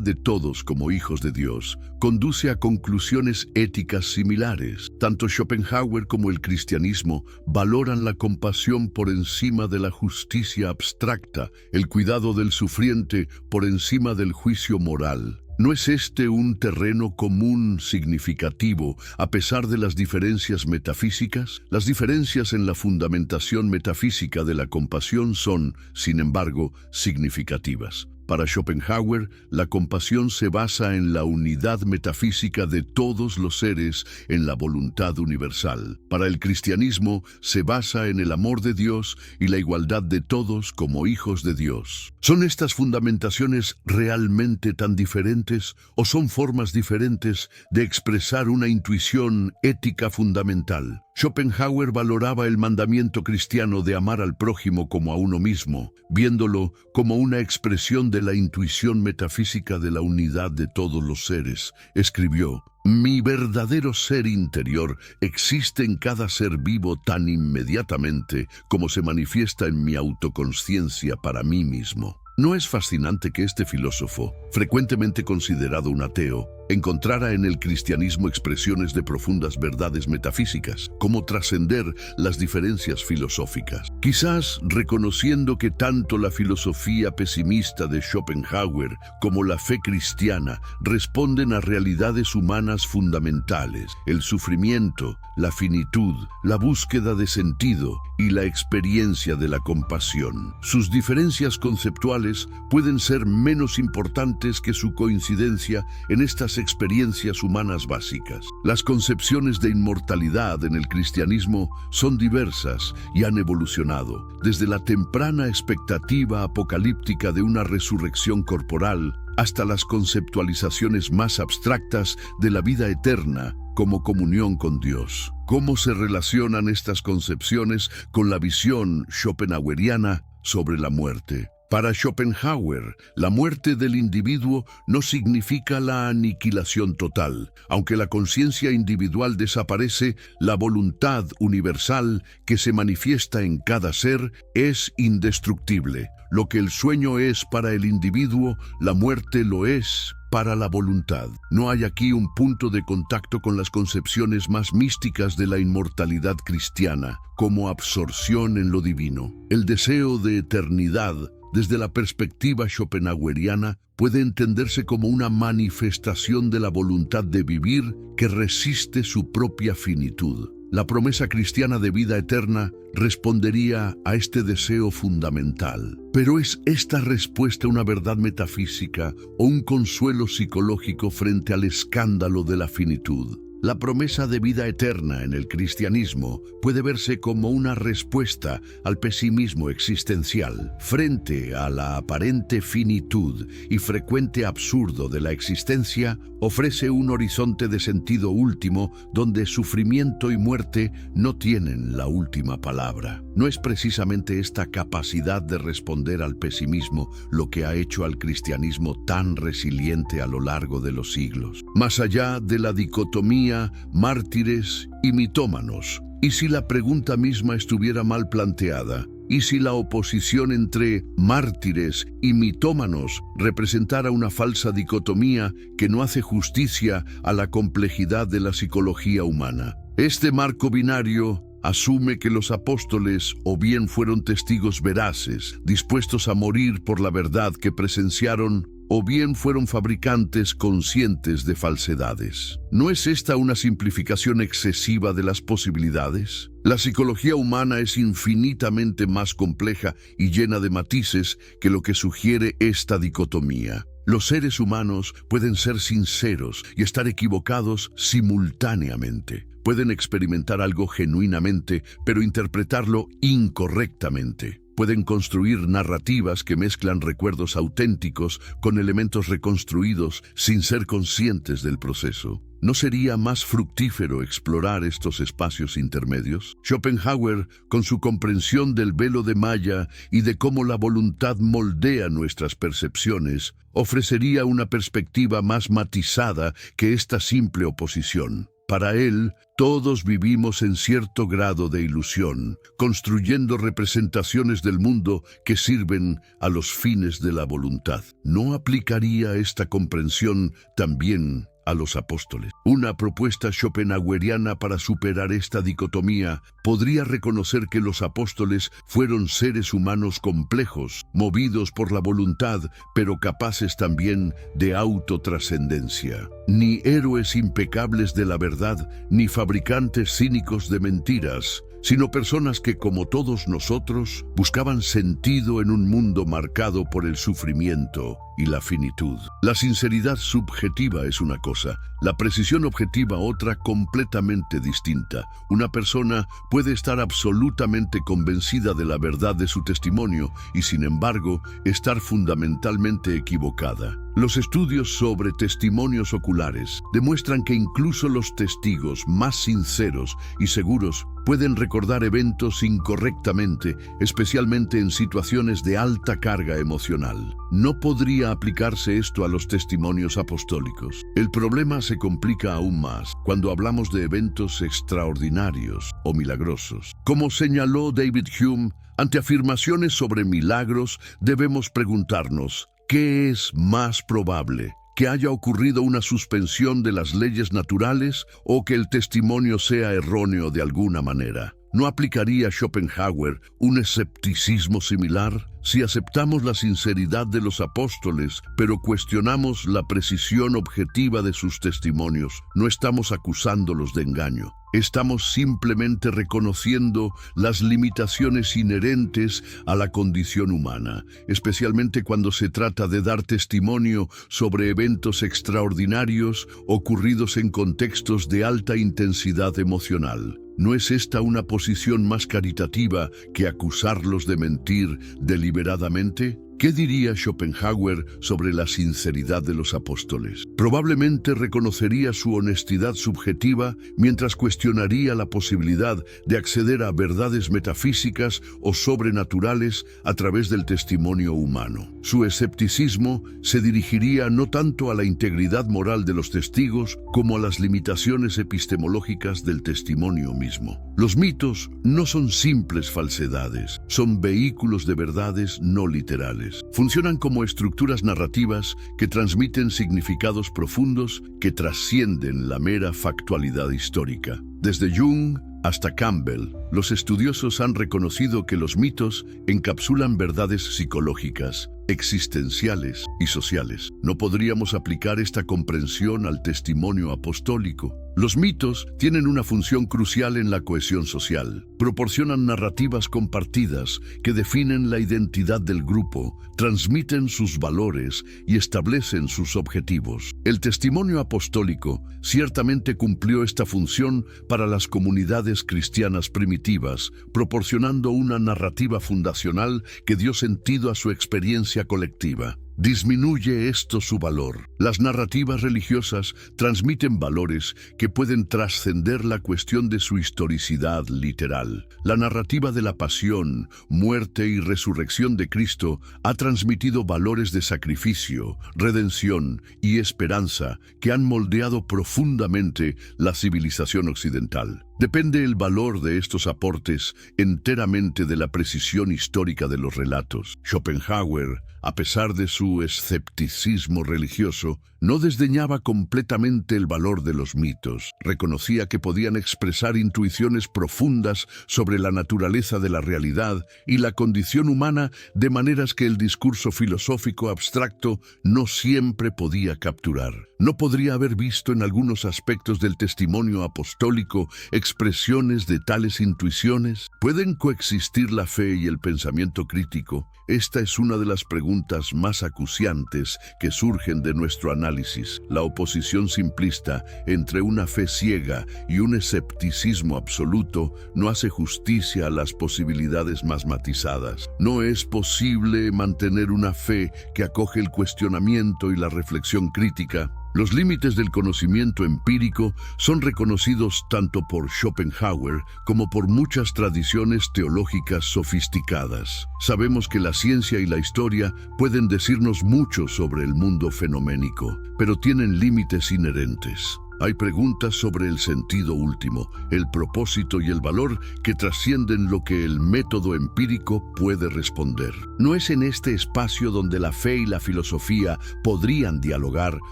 A: de todos como hijos de Dios, conduce a conclusiones éticas similares. Tanto Schopenhauer como el cristianismo valoran la compasión por encima de la justicia abstracta, el cuidado del sufriente por encima del juicio moral. ¿No es este un terreno común significativo a pesar de las diferencias metafísicas? Las diferencias en la fundamentación metafísica de la compasión son, sin embargo, significativas. Para Schopenhauer, la compasión se basa en la unidad metafísica de todos los seres en la voluntad universal. Para el cristianismo, se basa en el amor de Dios y la igualdad de todos como hijos de Dios. ¿Son estas fundamentaciones realmente tan diferentes o son formas diferentes de expresar una intuición ética fundamental? Schopenhauer valoraba el mandamiento cristiano de amar al prójimo como a uno mismo, viéndolo como una expresión de la intuición metafísica de la unidad de todos los seres. Escribió: «Mi verdadero ser interior existe en cada ser vivo tan inmediatamente como se manifiesta en mi autoconsciencia para mí mismo». ¿No es fascinante que este filósofo, frecuentemente considerado un ateo, encontrara en el cristianismo expresiones de profundas verdades metafísicas, como trascender las diferencias filosóficas. Quizás reconociendo que tanto la filosofía pesimista de Schopenhauer como la fe cristiana responden a realidades humanas fundamentales: el sufrimiento, la finitud, la búsqueda de sentido y la experiencia de la compasión. Sus diferencias conceptuales pueden ser menos importantes que su coincidencia en estas experiencias humanas básicas. Las concepciones de inmortalidad en el cristianismo son diversas y han evolucionado, desde la temprana expectativa apocalíptica de una resurrección corporal hasta las conceptualizaciones más abstractas de la vida eterna como comunión con Dios. ¿Cómo se relacionan estas concepciones con la visión schopenhaueriana sobre la muerte? Para Schopenhauer, la muerte del individuo no significa la aniquilación total. Aunque la conciencia individual desaparece, la voluntad universal que se manifiesta en cada ser es indestructible. Lo que el sueño es para el individuo, la muerte lo es para la voluntad. No hay aquí un punto de contacto con las concepciones más místicas de la inmortalidad cristiana, como absorción en lo divino. El deseo de eternidad, desde la perspectiva schopenhaueriana, puede entenderse como una manifestación de la voluntad de vivir que resiste su propia finitud. La promesa cristiana de vida eterna respondería a este deseo fundamental. Pero ¿es esta respuesta una verdad metafísica o un consuelo psicológico frente al escándalo de la finitud? La promesa de vida eterna en el cristianismo puede verse como una respuesta al pesimismo existencial. Frente a la aparente finitud y frecuente absurdo de la existencia, ofrece un horizonte de sentido último donde sufrimiento y muerte no tienen la última palabra. No es precisamente esta capacidad de responder al pesimismo lo que ha hecho al cristianismo tan resiliente a lo largo de los siglos. Más allá de la dicotomía mártires y mitómanos, ¿y si la pregunta misma estuviera mal planteada? ¿Y si la oposición entre mártires y mitómanos representara una falsa dicotomía que no hace justicia a la complejidad de la psicología humana? Este marco binario asume que los apóstoles o bien fueron testigos veraces, dispuestos a morir por la verdad que presenciaron, o bien fueron fabricantes conscientes de falsedades. ¿No es esta una simplificación excesiva de las posibilidades? La psicología humana es infinitamente más compleja y llena de matices que lo que sugiere esta dicotomía. Los seres humanos pueden ser sinceros y estar equivocados simultáneamente. Pueden experimentar algo genuinamente, pero interpretarlo incorrectamente. Pueden construir narrativas que mezclan recuerdos auténticos con elementos reconstruidos sin ser conscientes del proceso. ¿No sería más fructífero explorar estos espacios intermedios? Schopenhauer, con su comprensión del velo de Maya y de cómo la voluntad moldea nuestras percepciones, ofrecería una perspectiva más matizada que esta simple oposición. Para él, todos vivimos en cierto grado de ilusión, construyendo representaciones del mundo que sirven a los fines de la voluntad. ¿No aplicaría esta comprensión también a los apóstoles? Una propuesta schopenhaueriana para superar esta dicotomía podría reconocer que los apóstoles fueron seres humanos complejos, movidos por la voluntad, pero capaces también de autotrascendencia. Ni héroes impecables de la verdad, ni fabricantes cínicos de mentiras, sino personas que, como todos nosotros, buscaban sentido en un mundo marcado por el sufrimiento y la finitud. La sinceridad subjetiva es una cosa, la precisión objetiva otra completamente distinta. Una persona puede estar absolutamente convencida de la verdad de su testimonio y, sin embargo, estar fundamentalmente equivocada. Los estudios sobre testimonios oculares demuestran que incluso los testigos más sinceros y seguros pueden recordar eventos incorrectamente, especialmente en situaciones de alta carga emocional. No podría aplicarse esto a los testimonios apostólicos. El problema se complica aún más cuando hablamos de eventos extraordinarios o milagrosos. Como señaló David Hume, ante afirmaciones sobre milagros debemos preguntarnos: ¿qué es más probable? que haya ocurrido una suspensión de las leyes naturales o que el testimonio sea erróneo de alguna manera. ¿No aplicaría Schopenhauer un escepticismo similar? Si aceptamos la sinceridad de los apóstoles, pero cuestionamos la precisión objetiva de sus testimonios, no estamos acusándolos de engaño. Estamos simplemente reconociendo las limitaciones inherentes a la condición humana, especialmente cuando se trata de dar testimonio sobre eventos extraordinarios ocurridos en contextos de alta intensidad emocional. ¿No es esta una posición más caritativa que acusarlos de mentir deliberadamente? ¿Qué diría Schopenhauer sobre la sinceridad de los apóstoles? Probablemente reconocería su honestidad subjetiva mientras cuestionaría la posibilidad de acceder a verdades metafísicas o sobrenaturales a través del testimonio humano. Su escepticismo se dirigiría no tanto a la integridad moral de los testigos como a las limitaciones epistemológicas del testimonio mismo. Los mitos no son simples falsedades, son vehículos de verdades no literales. Funcionan como estructuras narrativas que transmiten significados profundos que trascienden la mera factualidad histórica. Desde Jung hasta Campbell, los estudiosos han reconocido que los mitos encapsulan verdades psicológicas, existenciales y sociales. ¿No podríamos aplicar esta comprensión al testimonio apostólico? Los mitos tienen una función crucial en la cohesión social. Proporcionan narrativas compartidas que definen la identidad del grupo, transmiten sus valores y establecen sus objetivos. El testimonio apostólico ciertamente cumplió esta función para las comunidades cristianas primitivas, proporcionando una narrativa fundacional que dio sentido a su experiencia colectiva. ¿Disminuye esto su valor? Las narrativas religiosas transmiten valores que pueden trascender la cuestión de su historicidad literal. La narrativa de la pasión, muerte y resurrección de Cristo ha transmitido valores de sacrificio, redención y esperanza que han moldeado profundamente la civilización occidental. Depende el valor de estos aportes enteramente de la precisión histórica de los relatos. Schopenhauer, a pesar de su escepticismo religioso, no desdeñaba completamente el valor de los mitos. Reconocía que podían expresar intuiciones profundas sobre la naturaleza de la realidad y la condición humana de maneras que el discurso filosófico abstracto no siempre podía capturar. ¿No podría haber visto en algunos aspectos del testimonio apostólico expresiones de tales intuiciones? ¿Pueden coexistir la fe y el pensamiento crítico? Esta es una de las preguntas más acuciantes que surgen de nuestro análisis. La oposición simplista entre una fe ciega y un escepticismo absoluto no hace justicia a las posibilidades más matizadas. No es posible mantener una fe que acoge el cuestionamiento y la reflexión crítica. Los límites del conocimiento empírico son reconocidos tanto por Schopenhauer como por muchas tradiciones teológicas sofisticadas. Sabemos que la ciencia y la historia pueden decirnos mucho sobre el mundo fenoménico, pero tienen límites inherentes. Hay preguntas sobre el sentido último, el propósito y el valor que trascienden lo que el método empírico puede responder. No es en este espacio donde la fe y la filosofía podrían dialogar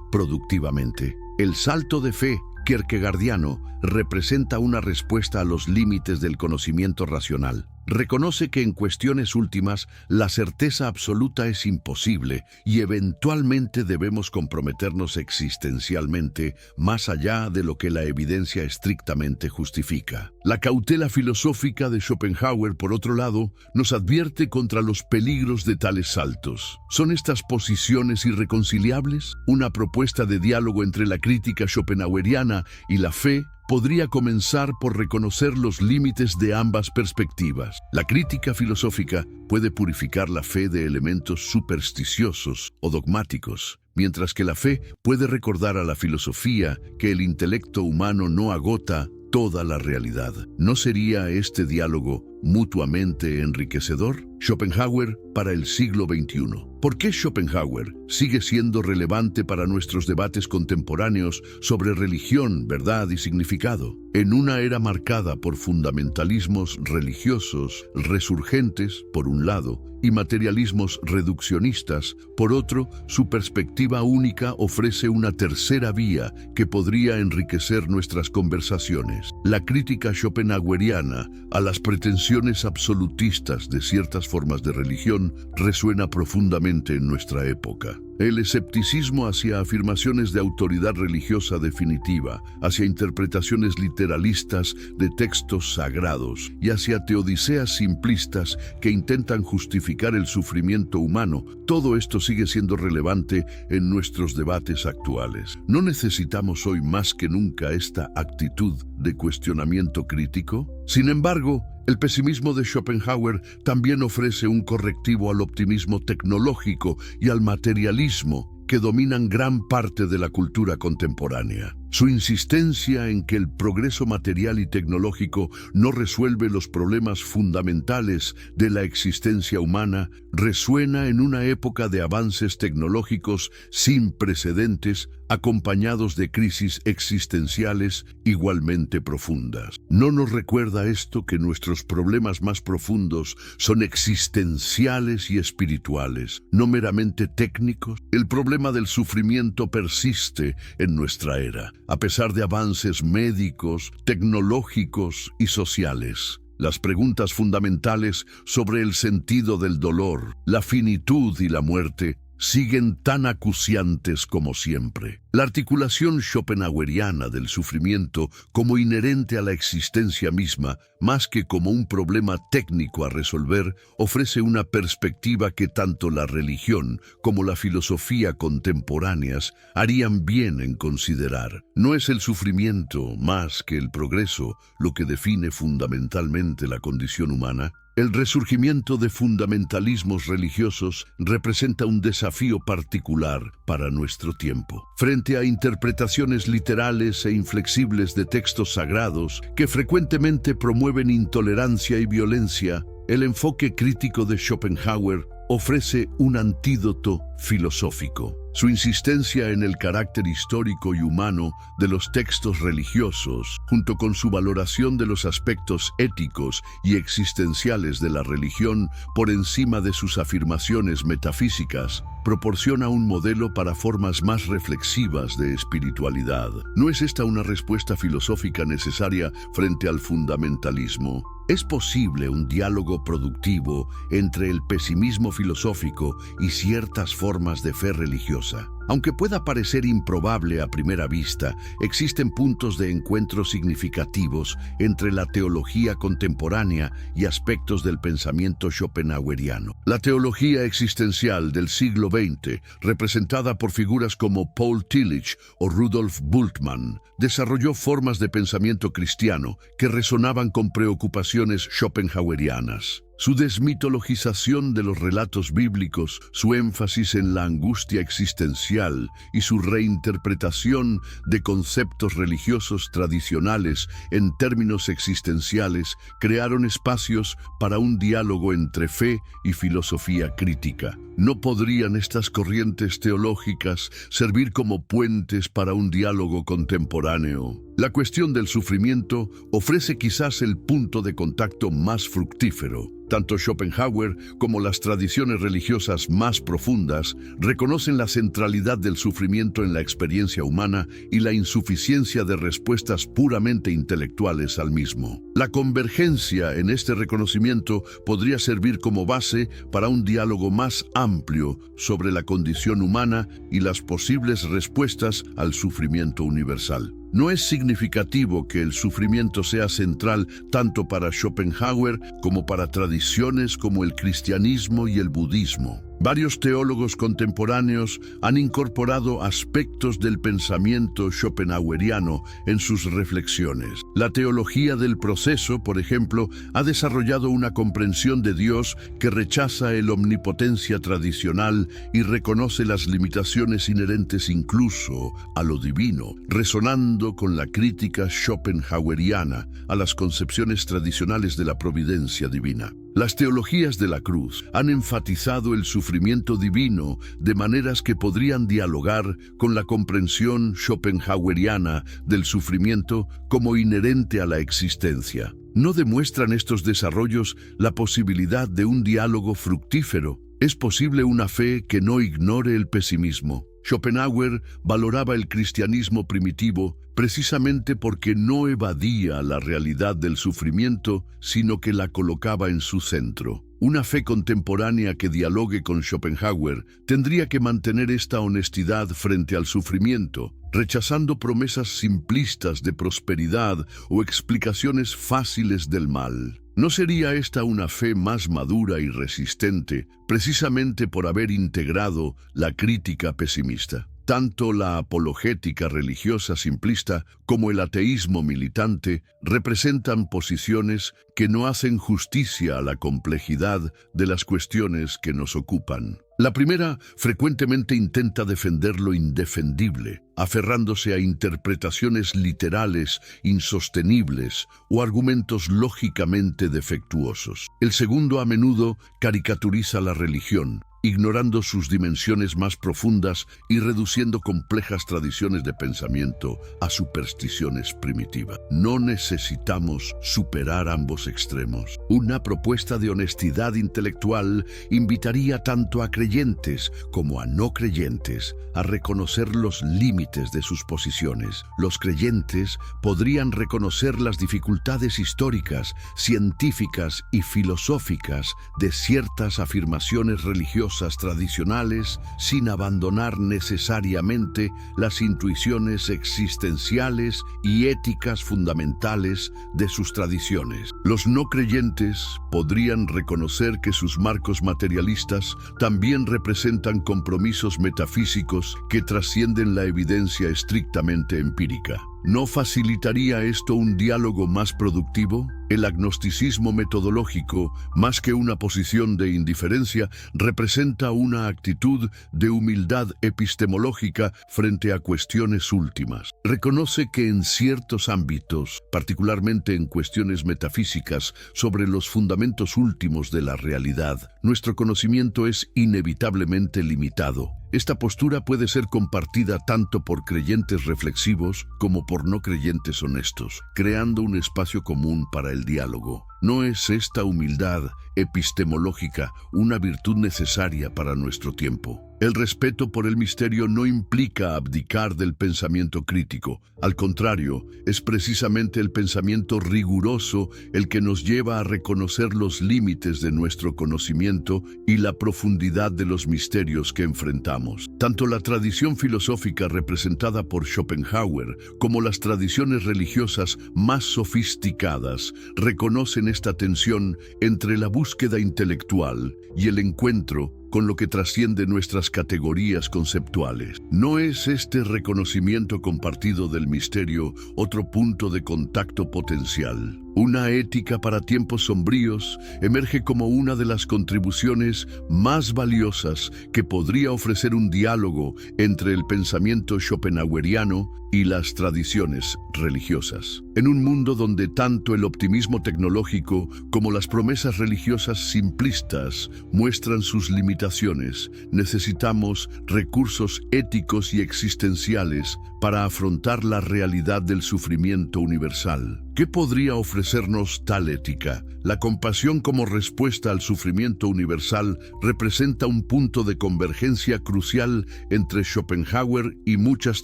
A: productivamente. El salto de fe kierkegaardiano representa una respuesta a los límites del conocimiento racional. Reconoce que en cuestiones últimas la certeza absoluta es imposible y eventualmente debemos comprometernos existencialmente más allá de lo que la evidencia estrictamente justifica. La cautela filosófica de Schopenhauer, por otro lado, nos advierte contra los peligros de tales saltos. ¿Son estas posiciones irreconciliables? Una propuesta de diálogo entre la crítica schopenhaueriana y la fe podría comenzar por reconocer los límites de ambas perspectivas. La crítica filosófica puede purificar la fe de elementos supersticiosos o dogmáticos, mientras que la fe puede recordar a la filosofía que el intelecto humano no agota toda la realidad. ¿No sería este diálogo mutuamente enriquecedor? Schopenhauer para el siglo XXI. ¿Por qué Schopenhauer sigue siendo relevante para nuestros debates contemporáneos sobre religión, verdad y significado? En una era marcada por fundamentalismos religiosos resurgentes, por un lado, y materialismos reduccionistas, por otro, su perspectiva única ofrece una tercera vía que podría enriquecer nuestras conversaciones. La crítica schopenhaueriana a las pretensiones absolutistas de ciertas formas de religión resuena profundamente en nuestra época. El escepticismo hacia afirmaciones de autoridad religiosa definitiva, hacia interpretaciones literalistas de textos sagrados y hacia teodiceas simplistas que intentan justificar el sufrimiento humano, todo esto sigue siendo relevante en nuestros debates actuales. ¿No necesitamos hoy más que nunca esta actitud de cuestionamiento crítico? Sin embargo, el pesimismo de Schopenhauer también ofrece un correctivo al optimismo tecnológico y al materialismo que dominan gran parte de la cultura contemporánea. Su insistencia en que el progreso material y tecnológico no resuelve los problemas fundamentales de la existencia humana resuena en una época de avances tecnológicos sin precedentes, acompañados de crisis existenciales igualmente profundas. ¿No nos recuerda esto que nuestros problemas más profundos son existenciales y espirituales, no meramente técnicos? El problema del sufrimiento persiste en nuestra era, a pesar de avances médicos, tecnológicos y sociales. Las preguntas fundamentales sobre el sentido del dolor, la finitud y la muerte siguen tan acuciantes como siempre. La articulación schopenhaueriana del sufrimiento como inherente a la existencia misma, más que como un problema técnico a resolver, ofrece una perspectiva que tanto la religión como la filosofía contemporáneas harían bien en considerar. No es el sufrimiento más que el progreso lo que define fundamentalmente la condición humana. El resurgimiento de fundamentalismos religiosos representa un desafío particular para nuestro tiempo. Frente a interpretaciones literales e inflexibles de textos sagrados que frecuentemente promueven intolerancia y violencia, el enfoque crítico de Schopenhauer ofrece un antídoto filosófico. Su insistencia en el carácter histórico y humano de los textos religiosos, junto con su valoración de los aspectos éticos y existenciales de la religión por encima de sus afirmaciones metafísicas, proporciona un modelo para formas más reflexivas de espiritualidad. ¿No es esta una respuesta filosófica necesaria frente al fundamentalismo? ¿Es posible un diálogo productivo entre el pesimismo filosófico y ciertas formas de fe religiosa? Aunque pueda parecer improbable a primera vista, existen puntos de encuentro significativos entre la teología contemporánea y aspectos del pensamiento schopenhaueriano. La teología existencial del siglo XX, representada por figuras como Paul Tillich o Rudolf Bultmann, desarrolló formas de pensamiento cristiano que resonaban con preocupaciones schopenhauerianas. Su desmitologización de los relatos bíblicos, su énfasis en la angustia existencial y su reinterpretación de conceptos religiosos tradicionales en términos existenciales crearon espacios para un diálogo entre fe y filosofía crítica. ¿No podrían estas corrientes teológicas servir como puentes para un diálogo contemporáneo? La cuestión del sufrimiento ofrece quizás el punto de contacto más fructífero. Tanto Schopenhauer como las tradiciones religiosas más profundas reconocen la centralidad del sufrimiento en la experiencia humana y la insuficiencia de respuestas puramente intelectuales al mismo. La convergencia en este reconocimiento podría servir como base para un diálogo más amplio sobre la condición humana y las posibles respuestas al sufrimiento universal. No es significativo que el sufrimiento sea central tanto para Schopenhauer como para tradiciones como el cristianismo y el budismo. Varios teólogos contemporáneos han incorporado aspectos del pensamiento schopenhaueriano en sus reflexiones. La teología del proceso, por ejemplo, ha desarrollado una comprensión de Dios que rechaza el omnipotencia tradicional y reconoce las limitaciones inherentes incluso a lo divino, resonando con la crítica schopenhaueriana a las concepciones tradicionales de la providencia divina. Las teologías de la cruz han enfatizado el sufrimiento divino de maneras que podrían dialogar con la comprensión schopenhaueriana del sufrimiento como inherente a la existencia. ¿No demuestran estos desarrollos la posibilidad de un diálogo fructífero? ¿Es posible una fe que no ignore el pesimismo? Schopenhauer valoraba el cristianismo primitivo precisamente porque no evadía la realidad del sufrimiento, sino que la colocaba en su centro. Una fe contemporánea que dialogue con Schopenhauer tendría que mantener esta honestidad frente al sufrimiento, rechazando promesas simplistas de prosperidad o explicaciones fáciles del mal. ¿No sería esta una fe más madura y resistente, precisamente por haber integrado la crítica pesimista? Tanto la apologética religiosa simplista como el ateísmo militante representan posiciones que no hacen justicia a la complejidad de las cuestiones que nos ocupan. La primera frecuentemente intenta defender lo indefendible, aferrándose a interpretaciones literales insostenibles o argumentos lógicamente defectuosos. El segundo a menudo caricaturiza la religión, ignorando sus dimensiones más profundas y reduciendo complejas tradiciones de pensamiento a supersticiones primitivas. No necesitamos superar ambos extremos. Una propuesta de honestidad intelectual invitaría tanto a creyentes como a no creyentes a reconocer los límites de sus posiciones. Los creyentes podrían reconocer las dificultades históricas, científicas y filosóficas de ciertas afirmaciones religiosas tradicionales sin abandonar necesariamente las intuiciones existenciales y éticas fundamentales de sus tradiciones. Los no creyentes podrían reconocer que sus marcos materialistas también representan compromisos metafísicos que trascienden la evidencia estrictamente empírica. ¿No facilitaría esto un diálogo más productivo? El agnosticismo metodológico, más que una posición de indiferencia, representa una actitud de humildad epistemológica frente a cuestiones últimas. Reconoce que en ciertos ámbitos, particularmente en cuestiones metafísicas sobre los fundamentos últimos de la realidad, nuestro conocimiento es inevitablemente limitado. Esta postura puede ser compartida tanto por creyentes reflexivos como por no creyentes honestos, creando un espacio común para el diálogo. ¿No es esta humildad epistemológica una virtud necesaria para nuestro tiempo? El respeto por el misterio no implica abdicar del pensamiento crítico. Al contrario, es precisamente el pensamiento riguroso el que nos lleva a reconocer los límites de nuestro conocimiento y la profundidad de los misterios que enfrentamos. Tanto la tradición filosófica representada por Schopenhauer como las tradiciones religiosas más sofisticadas reconocen esta tensión entre la búsqueda intelectual y el encuentro con lo que trasciende nuestras categorías conceptuales. ¿No es este reconocimiento compartido del misterio otro punto de contacto potencial? Una ética para tiempos sombríos emerge como una de las contribuciones más valiosas que podría ofrecer un diálogo entre el pensamiento schopenhaueriano y las tradiciones religiosas. En un mundo donde tanto el optimismo tecnológico como las promesas religiosas simplistas muestran sus limitaciones, necesitamos recursos éticos y existenciales para afrontar la realidad del sufrimiento universal. ¿Qué podría ofrecernos tal ética? La compasión como respuesta al sufrimiento universal representa un punto de convergencia crucial entre Schopenhauer y muchas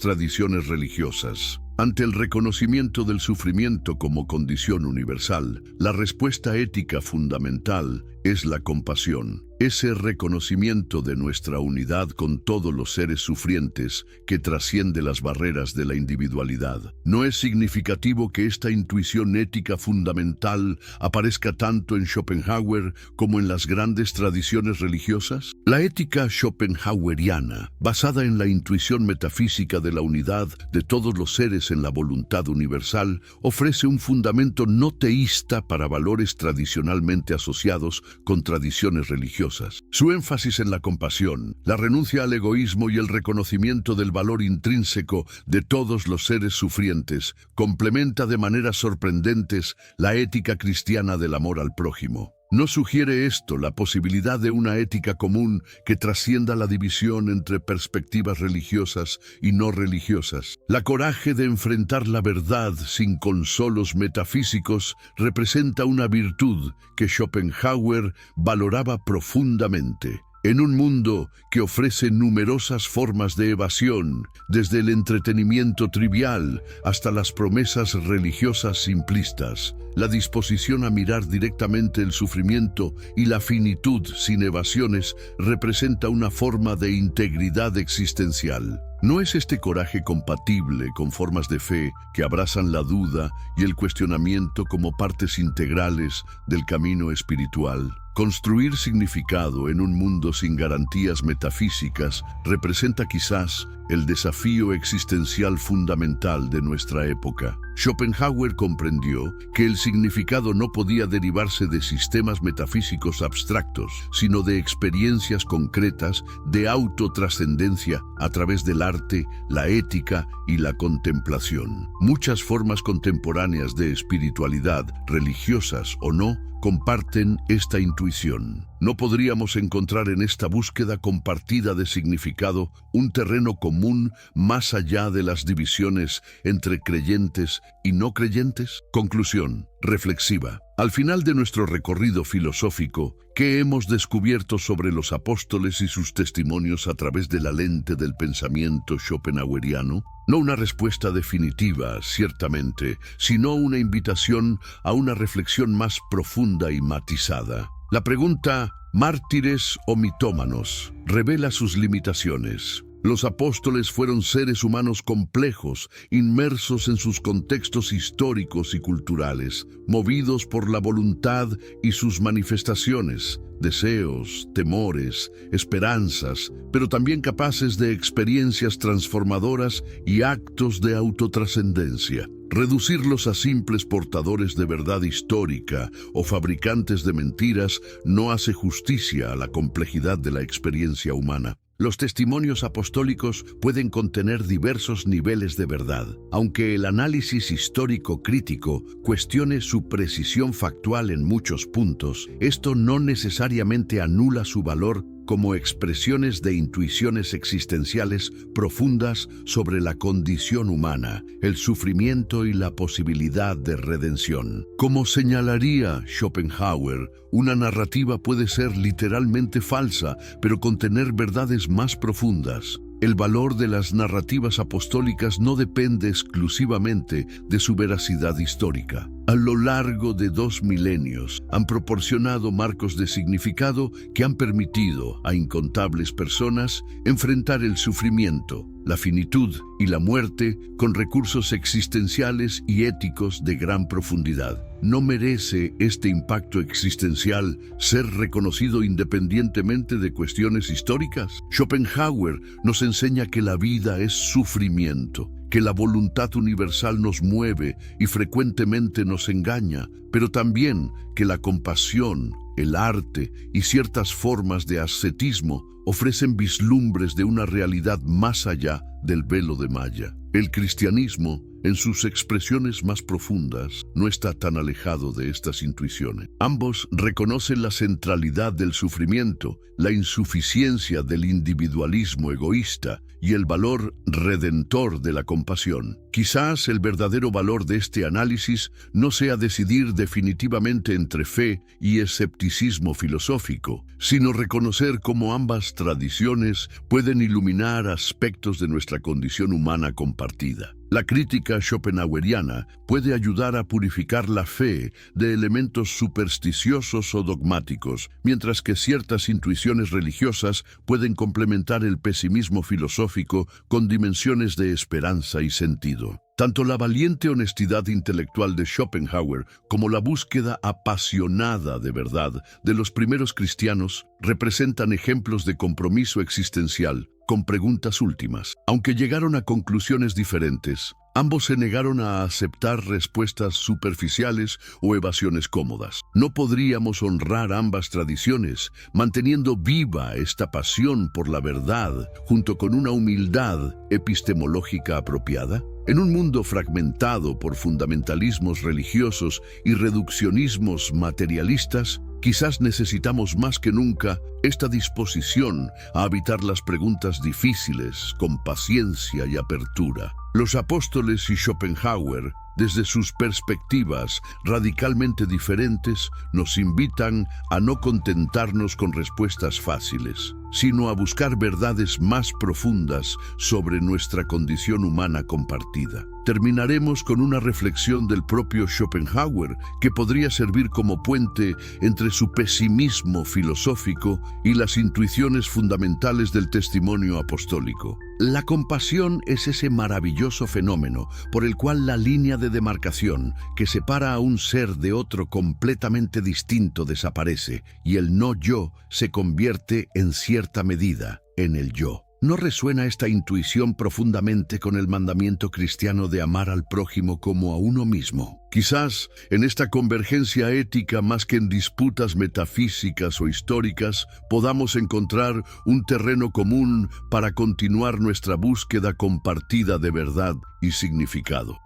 A: tradiciones religiosas. Ante el reconocimiento del sufrimiento como condición universal, la respuesta ética fundamental es la compasión. ese reconocimiento de nuestra unidad con todos los seres sufrientes que trasciende las barreras de la individualidad. ¿No es significativo que esta intuición ética fundamental aparezca tanto en Schopenhauer como en las grandes tradiciones religiosas? La ética schopenhaueriana, basada en la intuición metafísica de la unidad de todos los seres en la voluntad universal, ofrece un fundamento no teísta para valores tradicionalmente asociados con tradiciones religiosas. Su énfasis en la compasión, la renuncia al egoísmo y el reconocimiento del valor intrínseco de todos los seres sufrientes complementa de maneras sorprendentes la ética cristiana del amor al prójimo. ¿No sugiere esto la posibilidad de una ética común que trascienda la división entre perspectivas religiosas y no religiosas? La coraje de enfrentar la verdad sin consolos metafísicos representa una virtud que Schopenhauer valoraba profundamente. En un mundo que ofrece numerosas formas de evasión, desde el entretenimiento trivial hasta las promesas religiosas simplistas, la disposición a mirar directamente el sufrimiento y la finitud sin evasiones representa una forma de integridad existencial. ¿No es este coraje compatible con formas de fe que abrazan la duda y el cuestionamiento como partes integrales del camino espiritual? Construir significado en un mundo sin garantías metafísicas representa quizás el desafío existencial fundamental de nuestra época. Schopenhauer comprendió que el significado no podía derivarse de sistemas metafísicos abstractos, sino de experiencias concretas de autotrascendencia a través del arte, la ética y la contemplación. Muchas formas contemporáneas de espiritualidad, religiosas o no, comparten esta intuición. ¿No podríamos encontrar en esta búsqueda compartida de significado un terreno común más allá de las divisiones entre creyentes y no creyentes? Conclusión reflexiva. Al final de nuestro recorrido filosófico, ¿qué hemos descubierto sobre los apóstoles y sus testimonios a través de la lente del pensamiento schopenhaueriano? No una respuesta definitiva, ciertamente, sino una invitación a una reflexión más profunda y matizada. La pregunta, ¿mártires o mitómanos?, revela sus limitaciones. Los apóstoles fueron seres humanos complejos, inmersos en sus contextos históricos y culturales, movidos por la voluntad y sus manifestaciones, deseos, temores, esperanzas, pero también capaces de experiencias transformadoras y actos de autotrascendencia. Reducirlos a simples portadores de verdad histórica o fabricantes de mentiras no hace justicia a la complejidad de la experiencia humana. Los testimonios apostólicos pueden contener diversos niveles de verdad, aunque el análisis histórico crítico cuestione su precisión factual en muchos puntos. Esto no necesariamente anula su valor como expresiones de intuiciones existenciales profundas sobre la condición humana, el sufrimiento y la posibilidad de redención. Como señalaría Schopenhauer, una narrativa puede ser literalmente falsa, pero contener verdades más profundas. El valor de las narrativas apostólicas no depende exclusivamente de su veracidad histórica. A lo largo de 2 milenios han proporcionado marcos de significado que han permitido a incontables personas enfrentar el sufrimiento, la finitud y la muerte con recursos existenciales y éticos de gran profundidad. ¿No merece este impacto existencial ser reconocido independientemente de cuestiones históricas? Schopenhauer nos enseña que la vida es sufrimiento, que la voluntad universal nos mueve y frecuentemente nos engaña, pero también que la compasión, el arte y ciertas formas de ascetismo ofrecen vislumbres de una realidad más allá del velo de malla. El cristianismo, en sus expresiones más profundas, no está tan alejado de estas intuiciones. Ambos reconocen la centralidad del sufrimiento, la insuficiencia del individualismo egoísta y el valor redentor de la compasión. Quizás el verdadero valor de este análisis no sea decidir definitivamente entre fe y escepticismo filosófico, sino reconocer cómo ambas tradiciones pueden iluminar aspectos de nuestra condición humana compartida. La crítica schopenhaueriana puede ayudar a purificar la fe de elementos supersticiosos o dogmáticos, mientras que ciertas intuiciones religiosas pueden complementar el pesimismo filosófico con dimensiones de esperanza y sentido. Tanto la valiente honestidad intelectual de Schopenhauer como la búsqueda apasionada de verdad de los primeros cristianos representan ejemplos de compromiso existencial con preguntas últimas. Aunque llegaron a conclusiones diferentes, ambos se negaron a aceptar respuestas superficiales o evasiones cómodas. No podríamos honrar ambas tradiciones, manteniendo viva esta pasión por la verdad junto con una humildad epistemológica apropiada. En un mundo fragmentado por fundamentalismos religiosos y reduccionismos materialistas, quizás necesitamos más que nunca esta disposición a habitar las preguntas difíciles con paciencia y apertura. Los apóstoles y Schopenhauer, desde sus perspectivas radicalmente diferentes, nos invitan a no contentarnos con respuestas fáciles, sino a buscar verdades más profundas sobre nuestra condición humana compartida. Terminaremos con una reflexión del propio Schopenhauer que podría servir como puente entre su pesimismo filosófico y las intuiciones fundamentales del testimonio apostólico. La compasión es ese maravilloso fenómeno por el cual la línea de demarcación que separa a un ser de otro completamente distinto desaparece y el no yo se convierte en cierta medida en el yo. ¿No resuena esta intuición profundamente con el mandamiento cristiano de amar al prójimo como a uno mismo? Quizás en esta convergencia ética, más que en disputas metafísicas o históricas, podamos encontrar un terreno común para continuar nuestra búsqueda compartida de verdad y significado.